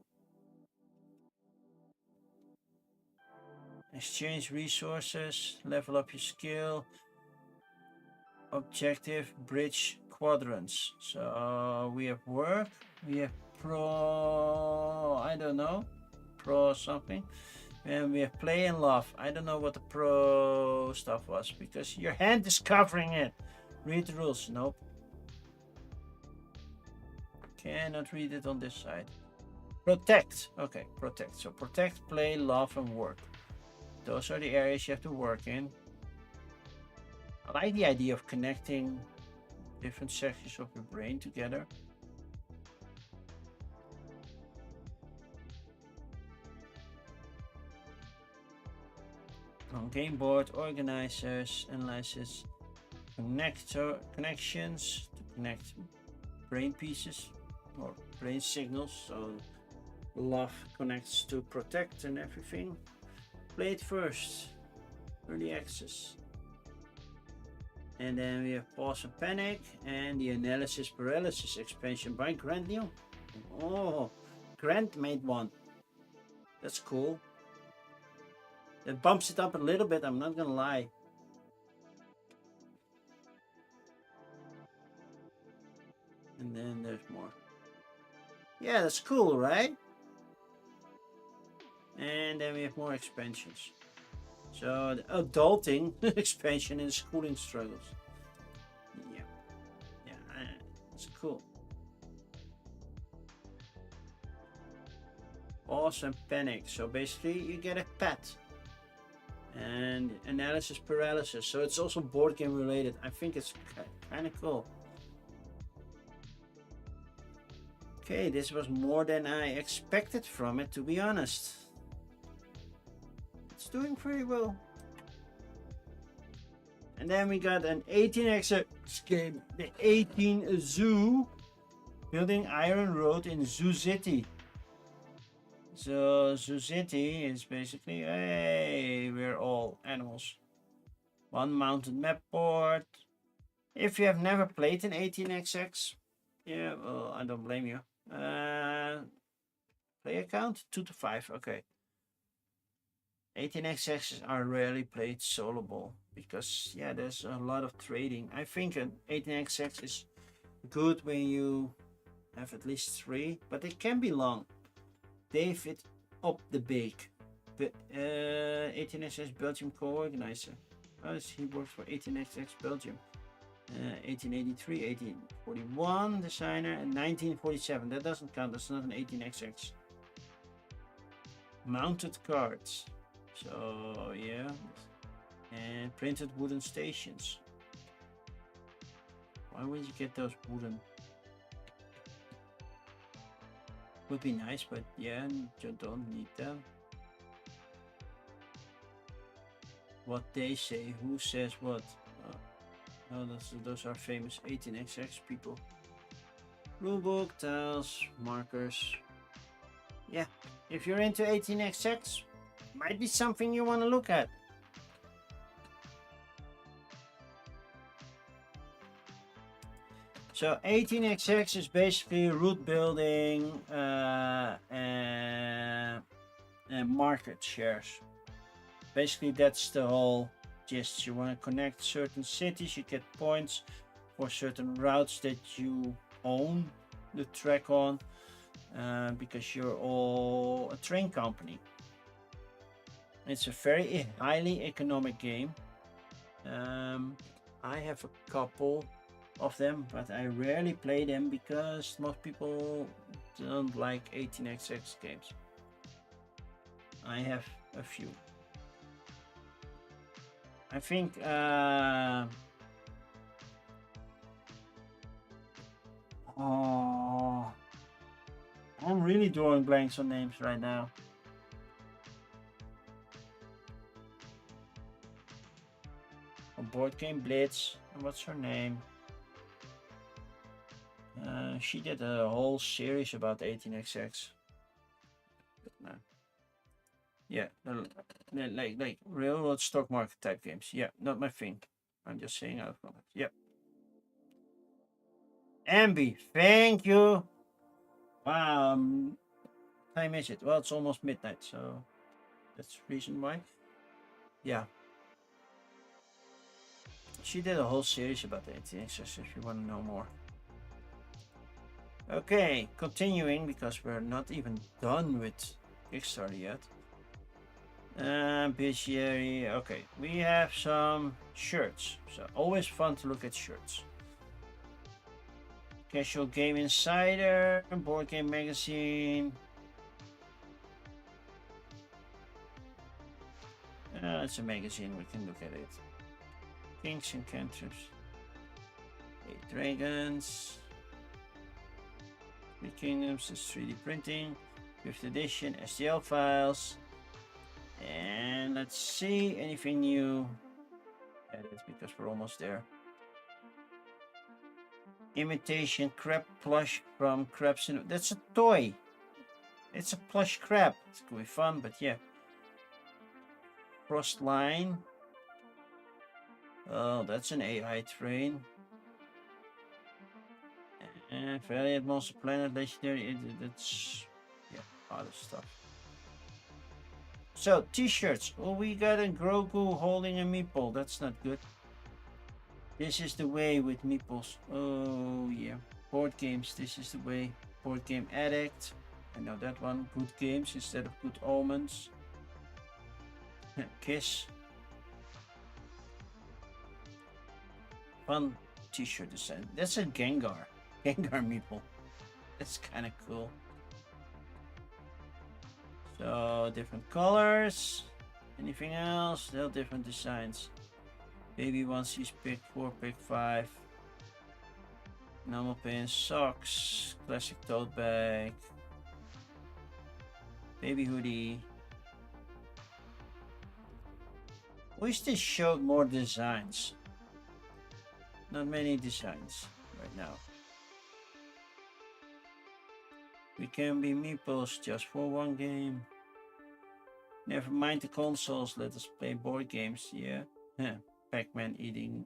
Exchange resources, level up your skill. Objective, bridge quadrants. So we have work, we have pro, I don't know, pro something. And we have play and love. I don't know what the pro stuff was because your hand is covering it. Read the rules. Nope. Cannot read it on this side. Protect. Okay, protect. So protect, play, love, and work. Those are the areas you have to work in. I like the idea of connecting different sections of your brain together. On game board, organizers, analysis, connections to connect brain pieces or brain signals. So love connects to protect and everything. Play it first, early access. And then we have Pause and Panic and the Analysis Paralysis expansion by Grant Leon. Oh, Grant made one. That's cool. It bumps it up a little bit, I'm not gonna lie. And then there's more. Yeah, that's cool, right? And then we have more expansions. So the adulting expansion and schooling struggles. Yeah, it's cool. Pause and Panic. So basically you get a pet. And Analysis Paralysis. So it's also board game related. I think it's kind of cool. Okay, this was more than I expected from it, to be honest. It's doing very well. And then we got an 18xx game, the 18 Zoo, building Iron Road in Zoo City. So Zoo City is basically, hey, we're all animals. One mounted map board. If you have never played an 18xx, yeah, well, I don't blame you. Player count 2 to 5. Okay. 18xx are rarely played soloable because yeah, there's a lot of trading. I think an 18xx is good when you have at least 3, but it can be long. David op the Beek, 18xx Belgium co-organizer. He works for 18xx Belgium. 1883, 1841 designer, and 1947. That doesn't count. That's not an 18xx. Mounted cards. So yeah, and printed wooden stations. Why would you get those wooden? Would be nice, but yeah, you don't need them. What they say, who says what? Oh, those are famous 18xx people. Rulebook, tiles, markers. Yeah, if you're into 18xx, might be something you want to look at. So 18xx is basically route building and market shares. Basically, that's the whole gist. You want to connect certain cities, you get points for certain routes that you own the track on, because you're all a train company. It's a very highly economic game. I have a couple of them, but I rarely play them because most people don't like 18xx games. I have a few. I think oh, I'm really drawing blanks on names right now. A board game Blitz. What's her name? She did a whole series about 18xx. Yeah, like railroad stock market type games. Yeah, not my thing. I'm just saying out of it. Yep. Ambi, thank you. Wow. Time is it? Well, it's almost midnight, so that's the reason why. Yeah. She did a whole series about 18xx if you want to know more. Okay, continuing because we're not even done with Kickstarter yet. Bestiary. Okay, we have some shirts. So always fun to look at shirts. Casual Game Insider, Board Game Magazine. It's a magazine, we can look at it. Kings and Cantrips. 8 Dragons. 3 Kingdoms is 3D printing. 5th edition, STL files. And let's see, anything new? Edit because we're almost there. Imitation crab plush from Crabs in. That's a toy. It's a plush crab. It's gonna be fun, but yeah. Frostline. Oh, that's an AI train. And Valiant Monster Planet Legendary. That's yeah, other stuff. So t-shirts. Oh, we got a Grogu holding a meeple. That's not good. This is the way with meeples. Oh yeah. Board games. This is the way. Board Game Addict. I know that one. Good games instead of good omens. Kiss. Fun t-shirt design. That's a Gengar. Gengar meeple. That's kind of cool. So different colors. Anything else? Still different designs. Baby onesies, pick 4, pick 5. Normal pins, socks, classic tote bag. Baby hoodie. Wish this showed more designs. not many designs right now. We can be meeples just for one game. Never mind the consoles, let us play board games, yeah. Pac-Man eating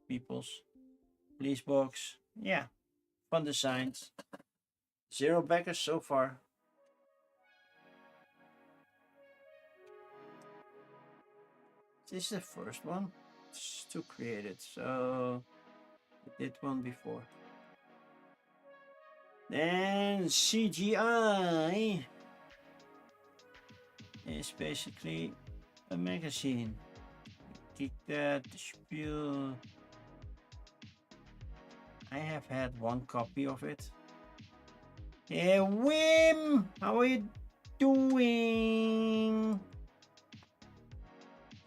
meeples. Police box, yeah. Fun designs. 0 backers so far. This is the first one. It's too created, so I did one before. Then CGI is basically a magazine. Kick that, spiel. I have had one copy of it. Hey, Wim! How are you doing?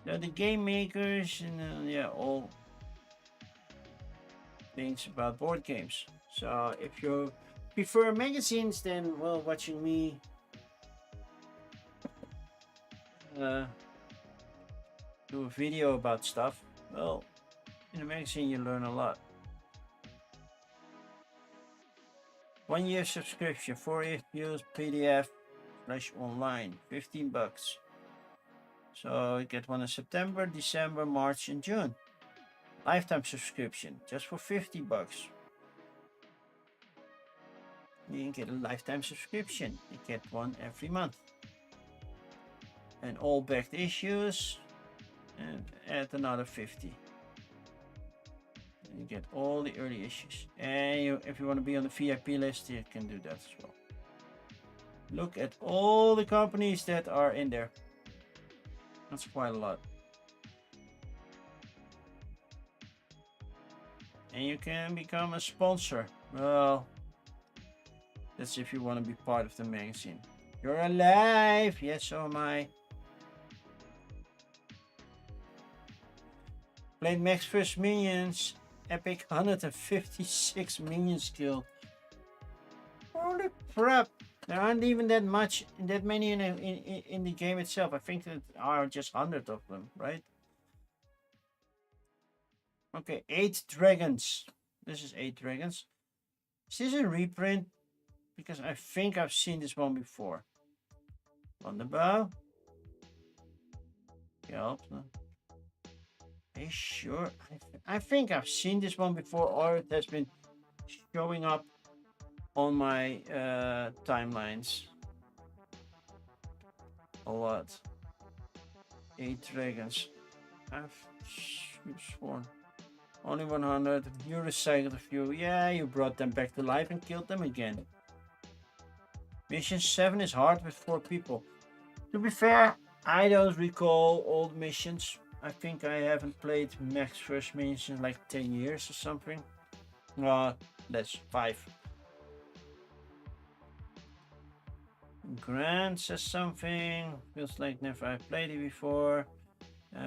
So the game makers and yeah, all things about board games. So if you prefer magazines, then well, watching me do a video about stuff, well, in a magazine you learn a lot. 1 year subscription, 4 issues, PDF / online, $15. So you get one in September, December, March, and June. Lifetime subscription, just for $50. You can get a lifetime subscription. You get one every month. And all backed issues, and add another 50. And you get all the early issues. And if you want to be on the VIP list, you can do that as well. Look at all the companies that are in there. That's quite a lot. And you can become a sponsor. Well, that's if you want to be part of the magazine. You're alive! Yes, so am I. Played Max vs Minions. Epic 156 minions killed. Holy crap! There aren't even that many in the game itself. I think there are just 100 of them, right? Okay, 8 dragons. This is 8 dragons. Is this a reprint? Because I think I've seen this one before. Wonderbow. Help. Are you sure? I think I've seen this one before, or it has been showing up on my timelines a lot. 8 dragons. I've sworn. Only 100. You recycled a few. Yeah, you brought them back to life and killed them again. Mission 7 is hard with 4 people. To be fair, I don't recall old missions. I think I haven't played Max vs Minions in like 10 years or something. That's 5. Grant says something. Feels like never I played it before.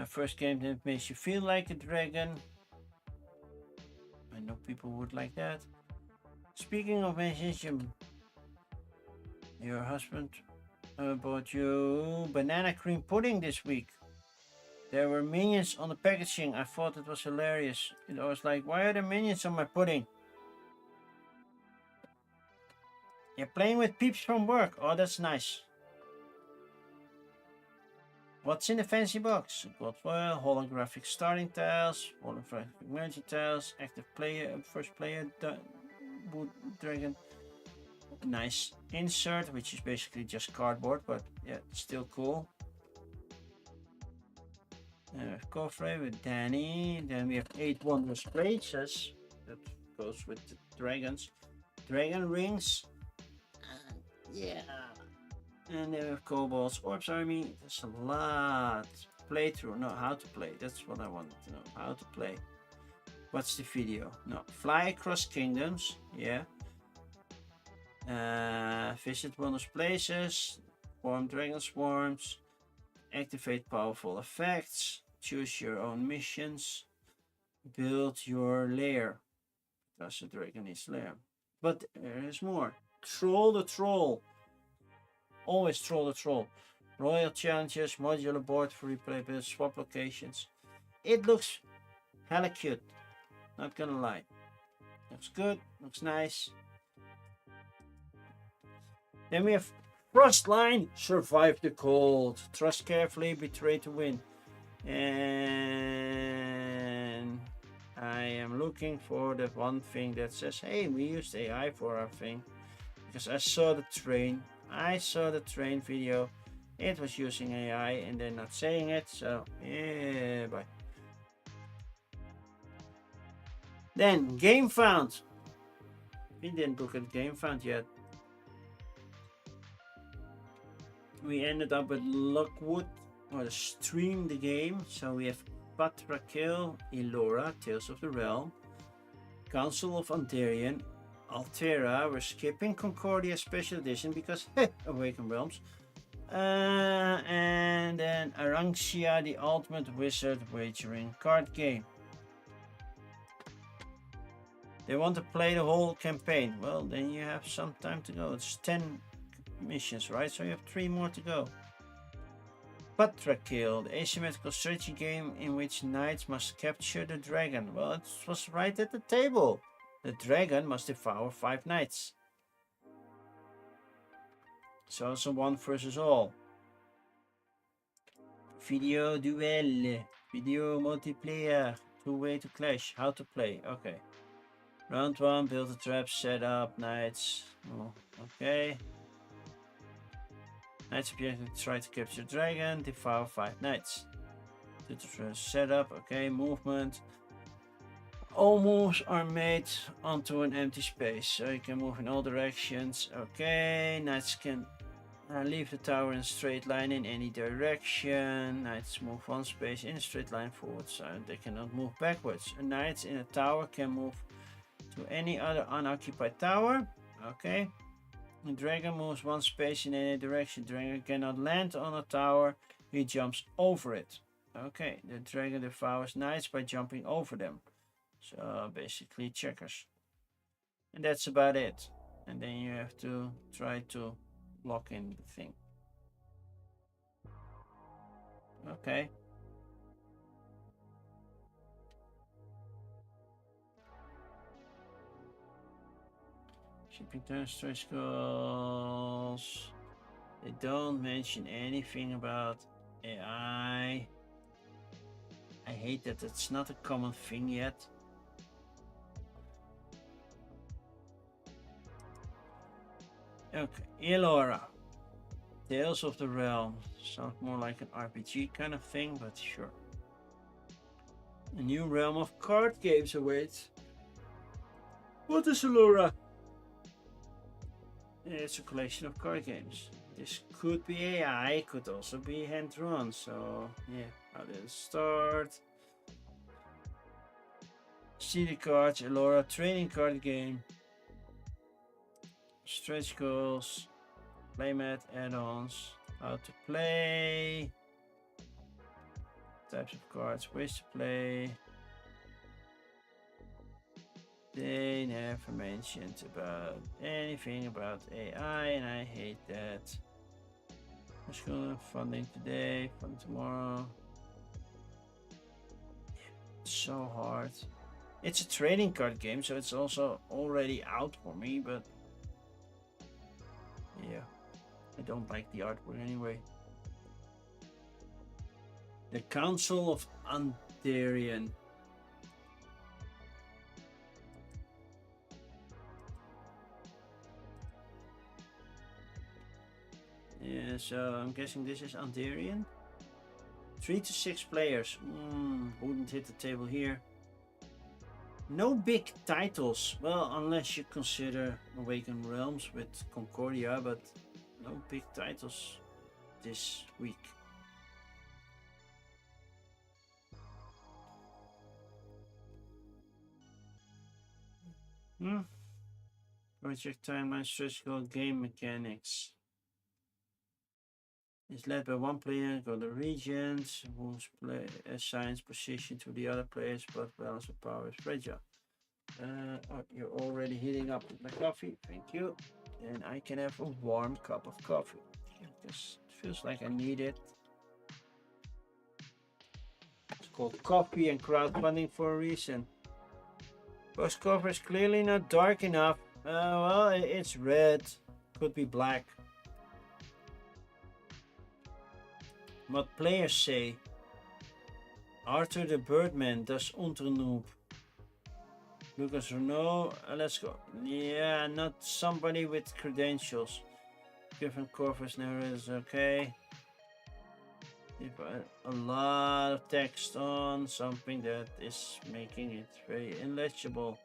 First game that makes you feel like a dragon. I know people would like that. Speaking of missions, your husband bought you banana cream pudding this week. There were minions on the packaging. I thought it was hilarious. It was like, why are there minions on my pudding? You're playing with peeps from work. Oh, that's nice. What's in the fancy box? Gold foil, holographic starting tiles, holographic merging tiles, active player, first player dragon. Nice insert, which is basically just cardboard, but yeah, still cool. Coffre with Danny. Then we have 8 wondrous places. That goes with the dragons. Dragon rings. Yeah. And then we have kobolds, orbs army. There's a lot. Playthrough. No, how to play. That's what I wanted to know. How to play. What's the video? No. Fly across kingdoms. Yeah. Visit wondrous places. Form dragon swarms. Activate powerful effects. Choose your own missions. Build your lair. Because the dragon is lair. But there is more. Troll the troll. Always troll the troll. Royal challenges, modular board for replay builds, swap locations. It looks hella cute. Not gonna lie. Looks good, looks nice. Then we have Frostline, survive the cold. Trust carefully, betray to win. And I am looking for the one thing that says, hey, we used AI for our thing. Because I saw the train video. It was using AI and they're not saying it, so yeah, bye. Then game found. We didn't look at game found yet. We ended up with Lockwood, or stream the game. So we have Patrakil, Elora, Tales of the Realm, Council of Antarian, Altera. We're skipping Concordia Special Edition because Awakened Realms. And then Arancia, the Ultimate Wizard Wagering Card Game. They want to play the whole campaign. Well, then you have some time to go. It's 10 missions, right? So you have 3 more to go. Patrakil, the asymmetrical strategy game in which knights must capture the dragon. Well, it was right at the table. The dragon must devour 5 knights. So it's a 1 versus all. Video duel. Video multiplayer. 2-way to clash. How to play. Okay. Round 1, build a trap, set up, knights. Oh, okay. Knights objective, try to capture dragon, devour 5 knights. Do the first setup, okay, movement. All moves are made onto an empty space, so you can move in all directions. Okay, knights can leave the tower in a straight line in any direction. Knights move 1 space in a straight line forward, so they cannot move backwards. A knight in a tower can move to any other unoccupied tower. Okay. The dragon moves 1 space in any direction. The dragon cannot land on a tower. He jumps over it. Okay. The dragon devours knights by jumping over them. So basically checkers. And that's about it. And then you have to try to lock in the thing. Okay. Shipping turn stretch goals. They don't mention anything about AI. I hate that it's not a common thing yet. Okay, Elora. Tales of the Realm. Sounds more like an RPG kind of thing, but sure. A new realm of card games awaits. What is Elora? It's a collection of card games. This could be AI, could also be hand-drawn. So yeah, how did it start? CD cards, Elora trading card game. Stretch goals, playmat add-ons, how to play, types of cards, ways to play. They never mentioned about anything about AI, and I hate that. Funding today, funding tomorrow. It's so hard. It's a trading card game, so it's also already out for me, but yeah, I don't like the artwork anyway. The Council of Antarian. Yeah, so I'm guessing this is Antarian. 3 to 6 players. Wouldn't hit the table here. No big titles. Well, unless you consider Awakened Realms with Concordia, but no big titles this week. Project Timeline Strategical Game Mechanics. It's led by 1 player, got the regent, whose play assigns position to the other players, but balance of power is fragile. You're already heating up my coffee, thank you. And I can have a warm cup of coffee. Because it feels like I need it. It's called coffee and crowdfunding for a reason. Post cover is clearly not dark enough. Well, it's red. Could be black. What players say. Arthur the Birdman does Unternoop. Lucas Renault, let's go. Yeah, not somebody with credentials. Given Corvus now is okay. A lot of text on something that is making it very illegible.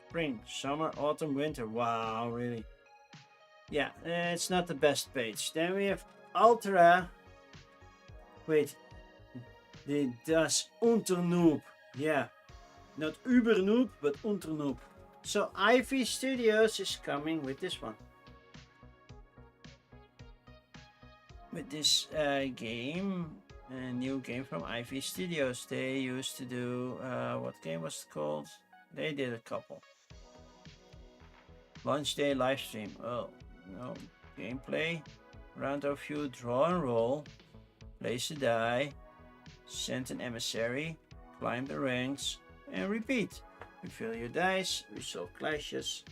Spring, summer, autumn, winter. Wow, really? Yeah, it's not the best page. Then we have Ultra. Wait, the Das Unternoop. Yeah, not Übernoop, but Unternoop. So Ivy Studios is coming with this one. With this game, a new game from Ivy Studios. They used to do, what game was it called? They did a couple. Launch day live stream. Oh, no. Gameplay. Round of view, draw and roll. Place a die. Send an emissary. Climb the ranks. And repeat. Refill your dice. Resolve clashes.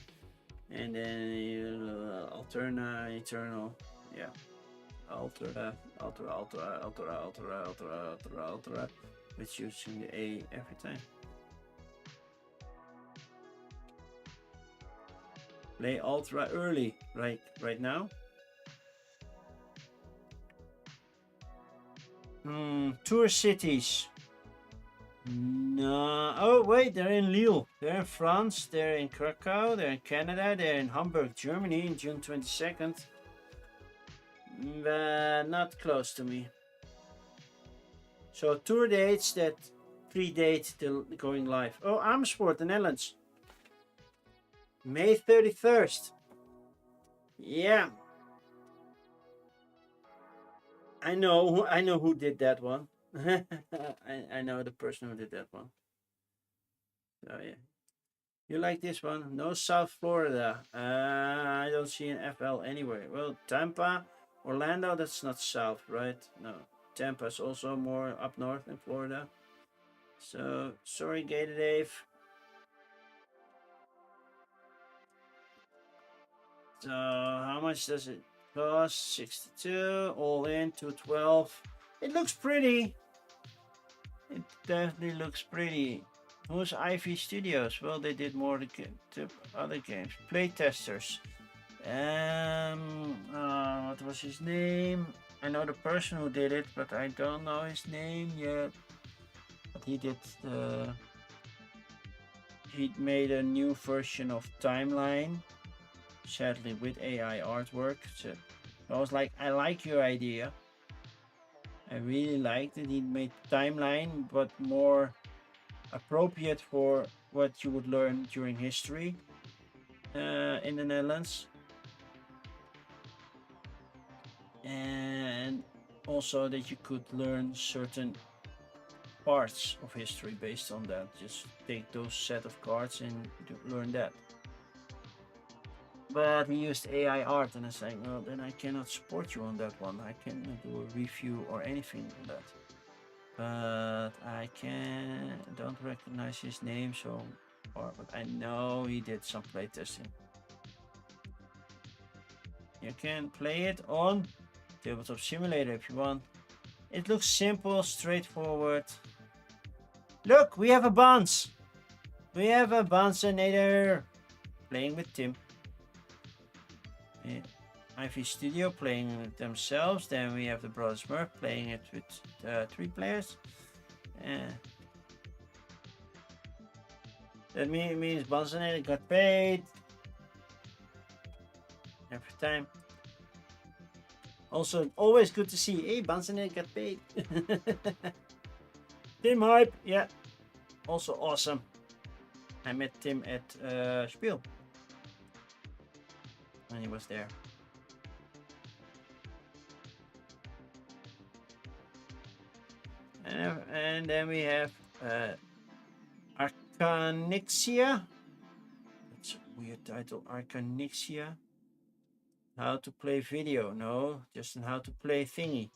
And then you eternal. Yeah. Ultra. With using the A every time. Play Ultra early, right now. Tour cities. No. Oh wait, they're in Lille. They're in France. They're in Krakow. They're in Canada. They're in Hamburg, Germany, in June 22nd. Not close to me. So tour dates that predate the going live. Oh, Amersfoort, the Netherlands. May 31st. Yeah. I know who did that one. I know the person who did that one. So yeah. You like this one? No South Florida. I don't see an FL anywhere. Well, Tampa, Orlando, that's not south, right? No. Tampa is also more up north in Florida. So, sorry, Gator Dave. So, how much does it cost? 62, all in, 212. It looks pretty. It definitely looks pretty. Who's Ivy Studios? Well, they did more to other games. Playtesters. What was his name? I know the person who did it, but I don't know his name yet. But he did he made a new version of Timeline, sadly with AI artwork. So I was like, I like your idea. I really liked it. He made Timeline, but more appropriate for what you would learn during history in the Netherlands. And also that you could learn certain parts of history based on that. Just take those set of cards and learn that. But he used AI art, and I said, well, then I cannot support you on that one. I cannot do a review or anything on that. But I don't recognize his name, but I know he did some playtesting. You can play it on Tabletop Simulator if you want. It looks simple, straightforward. Look, we have a bounce. We have a Bouncinator playing with Tim. Ivy Studio playing it themselves. Then we have the Brothers Smurf playing it with 3 players. That means Bouncinator got paid every time. Also, always good to see. Hey, Bouncinator got paid. Tim hype, yeah. Also awesome. I met Tim at Spiel. And he was there. And then we have Arcanixia. That's a weird title. Arcanixia. How to play video. No, just how to play thingy.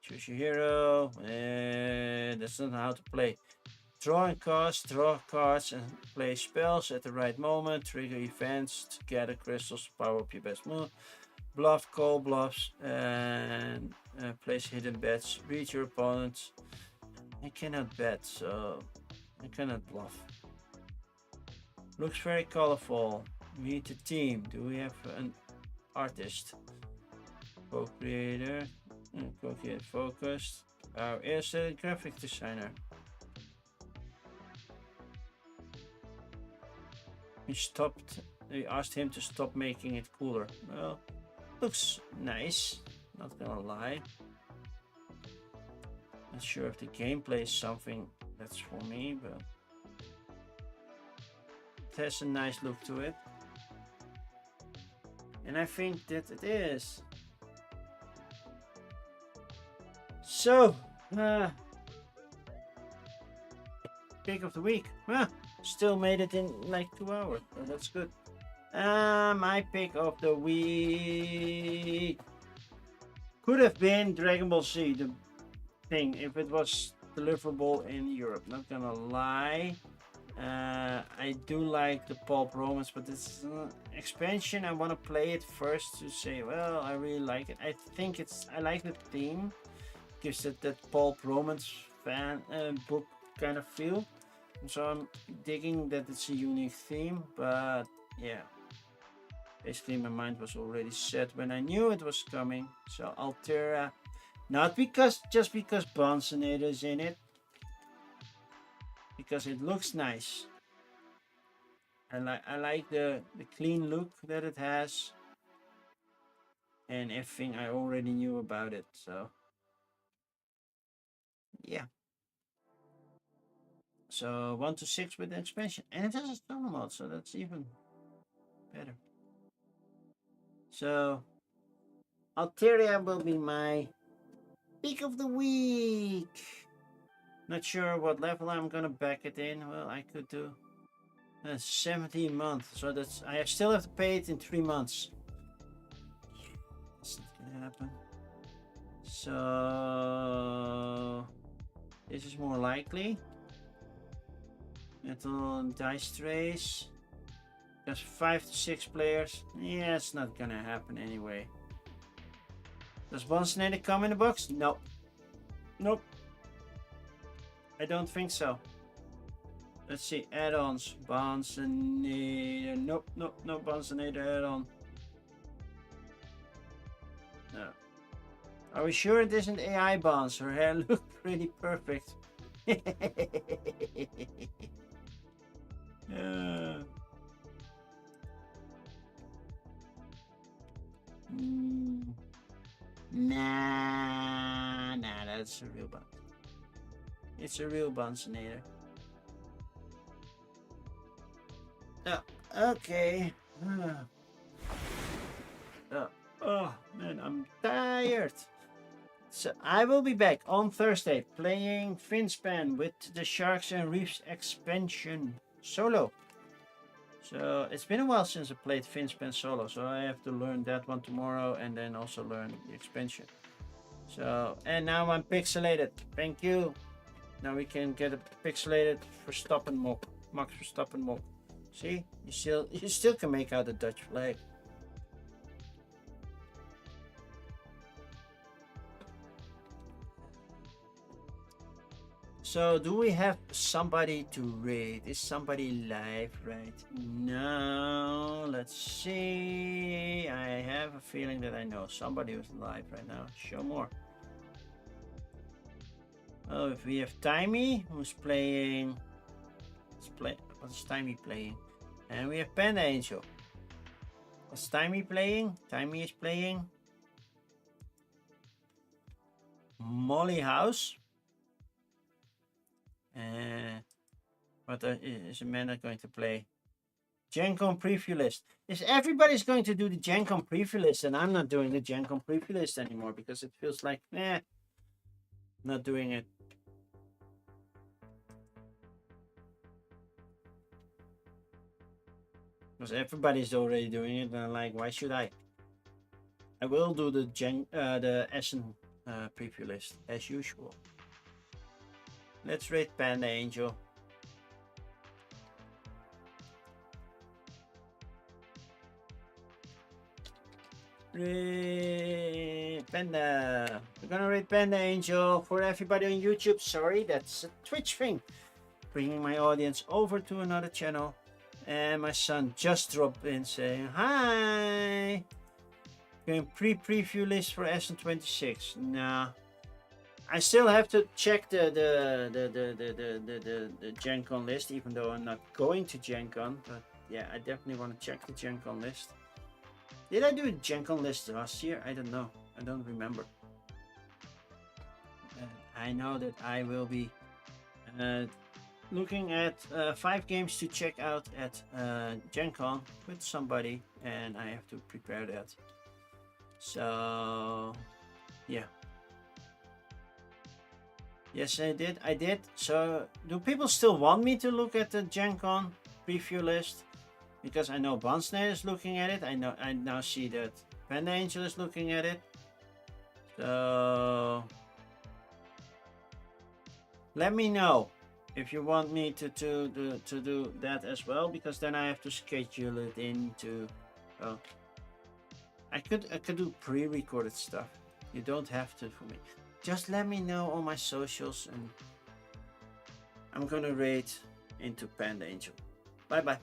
Choose your hero. That's not how to play. Drawing cards, draw cards, and play spells at the right moment. Trigger events to gather crystals to power up your best move. Bluff, call bluffs, and place hidden bets. Read your opponent. I cannot bet, so I cannot bluff. Looks very colorful. We need a team. Do we have an artist? Co-creator. Co-creator focused. Our illustrated graphic designer. We asked him to stop making it cooler. Well, looks nice, not gonna lie. Not sure if the gameplay is something that's for me, but it has a nice look to it. And I think that it is. So, pick of the week. Still made it in like 2 hours, so that's good. My pick of the week could have been Dragon Ball Z, the thing, if it was deliverable in Europe. Not gonna lie. I do like the pulp romance, but it's an expansion. I want to play it first to say, well, I really like it. I like the theme. Gives it that pulp romance fan book kind of feel. So I'm digging that it's a unique theme, but yeah. Basically my mind was already set when I knew it was coming. So Altera, not just because Bonsonator is in it, because it looks nice. I like the clean look that it has, and everything I already knew about it. So yeah. So 1 to 6 with the expansion, and it has a solo mode, so that's even better. So Alteria will be my pick of the week. Not sure what level I'm gonna back it in. Well, I could do 17 months, so that's I still have to pay it in 3 months. That's not gonna happen. So this is more likely. Metal dice trays. Just 5 to 6 players. Yeah, it's not gonna happen anyway. Does Bonsonator come in the box? No. Nope. I don't think so. Let's see, add-ons. Bonsonator. Nope, no Bonsonator add-on. No. Are we sure it isn't AI Bons? Her hair looked pretty perfect. Nah, that's a real Bons. It's a real Bonsonator. Oh, okay. Oh man, I'm tired. So I will be back on Thursday playing Finspan with the Sharks and Reefs expansion solo. So it's been a while since I played Finspan solo, so I have to learn that one tomorrow and then also learn the expansion. So, and now I'm pixelated. Thank you. Now we can get a pixelated Verstappen mock. Max Verstappen mock. See? You still can make out the Dutch flag. So do we have somebody to raid? Is somebody live right now? Let's see. I have a feeling that I know somebody who's live right now. Show more. Oh, if we have Timey who's playing. What's Timey playing? And we have Panda Angel. What's Timey playing? Timey is playing Molly House. What is Amanda going to play? GenCon preview list. Is everybody's going to do the GenCon preview list, and I'm not doing the GenCon preview list anymore because it feels like, not doing it. Because everybody's already doing it, and I'm like, why should I? I will do the Essen preview list as usual. Let's rate Panda Angel. Panda. We're gonna rate Panda Angel. For everybody on YouTube, sorry, that's a Twitch thing. Bringing my audience over to another channel. And my son just dropped in saying, hi. Going preview list for SN26. Nah. I still have to check the Gen Con list, even though I'm not going to Gen Con. But yeah, I definitely want to check the Gen Con list. Did I do a Gen Con list last year? I don't know. I don't remember. I know that I will be looking at 5 games to check out at Gen Con with somebody, and I have to prepare that. So yeah. Yes, I did. So do people still want me to look at the Gen Con preview list? Because I know Bonsnet is looking at it. I now see that Panda Angel is looking at it. So let me know if you want me to do that as well, because then I have to schedule it into. Well, I could do pre-recorded stuff. You don't have to for me. Just let me know on my socials, and I'm gonna rate into Panda Angel. Bye bye.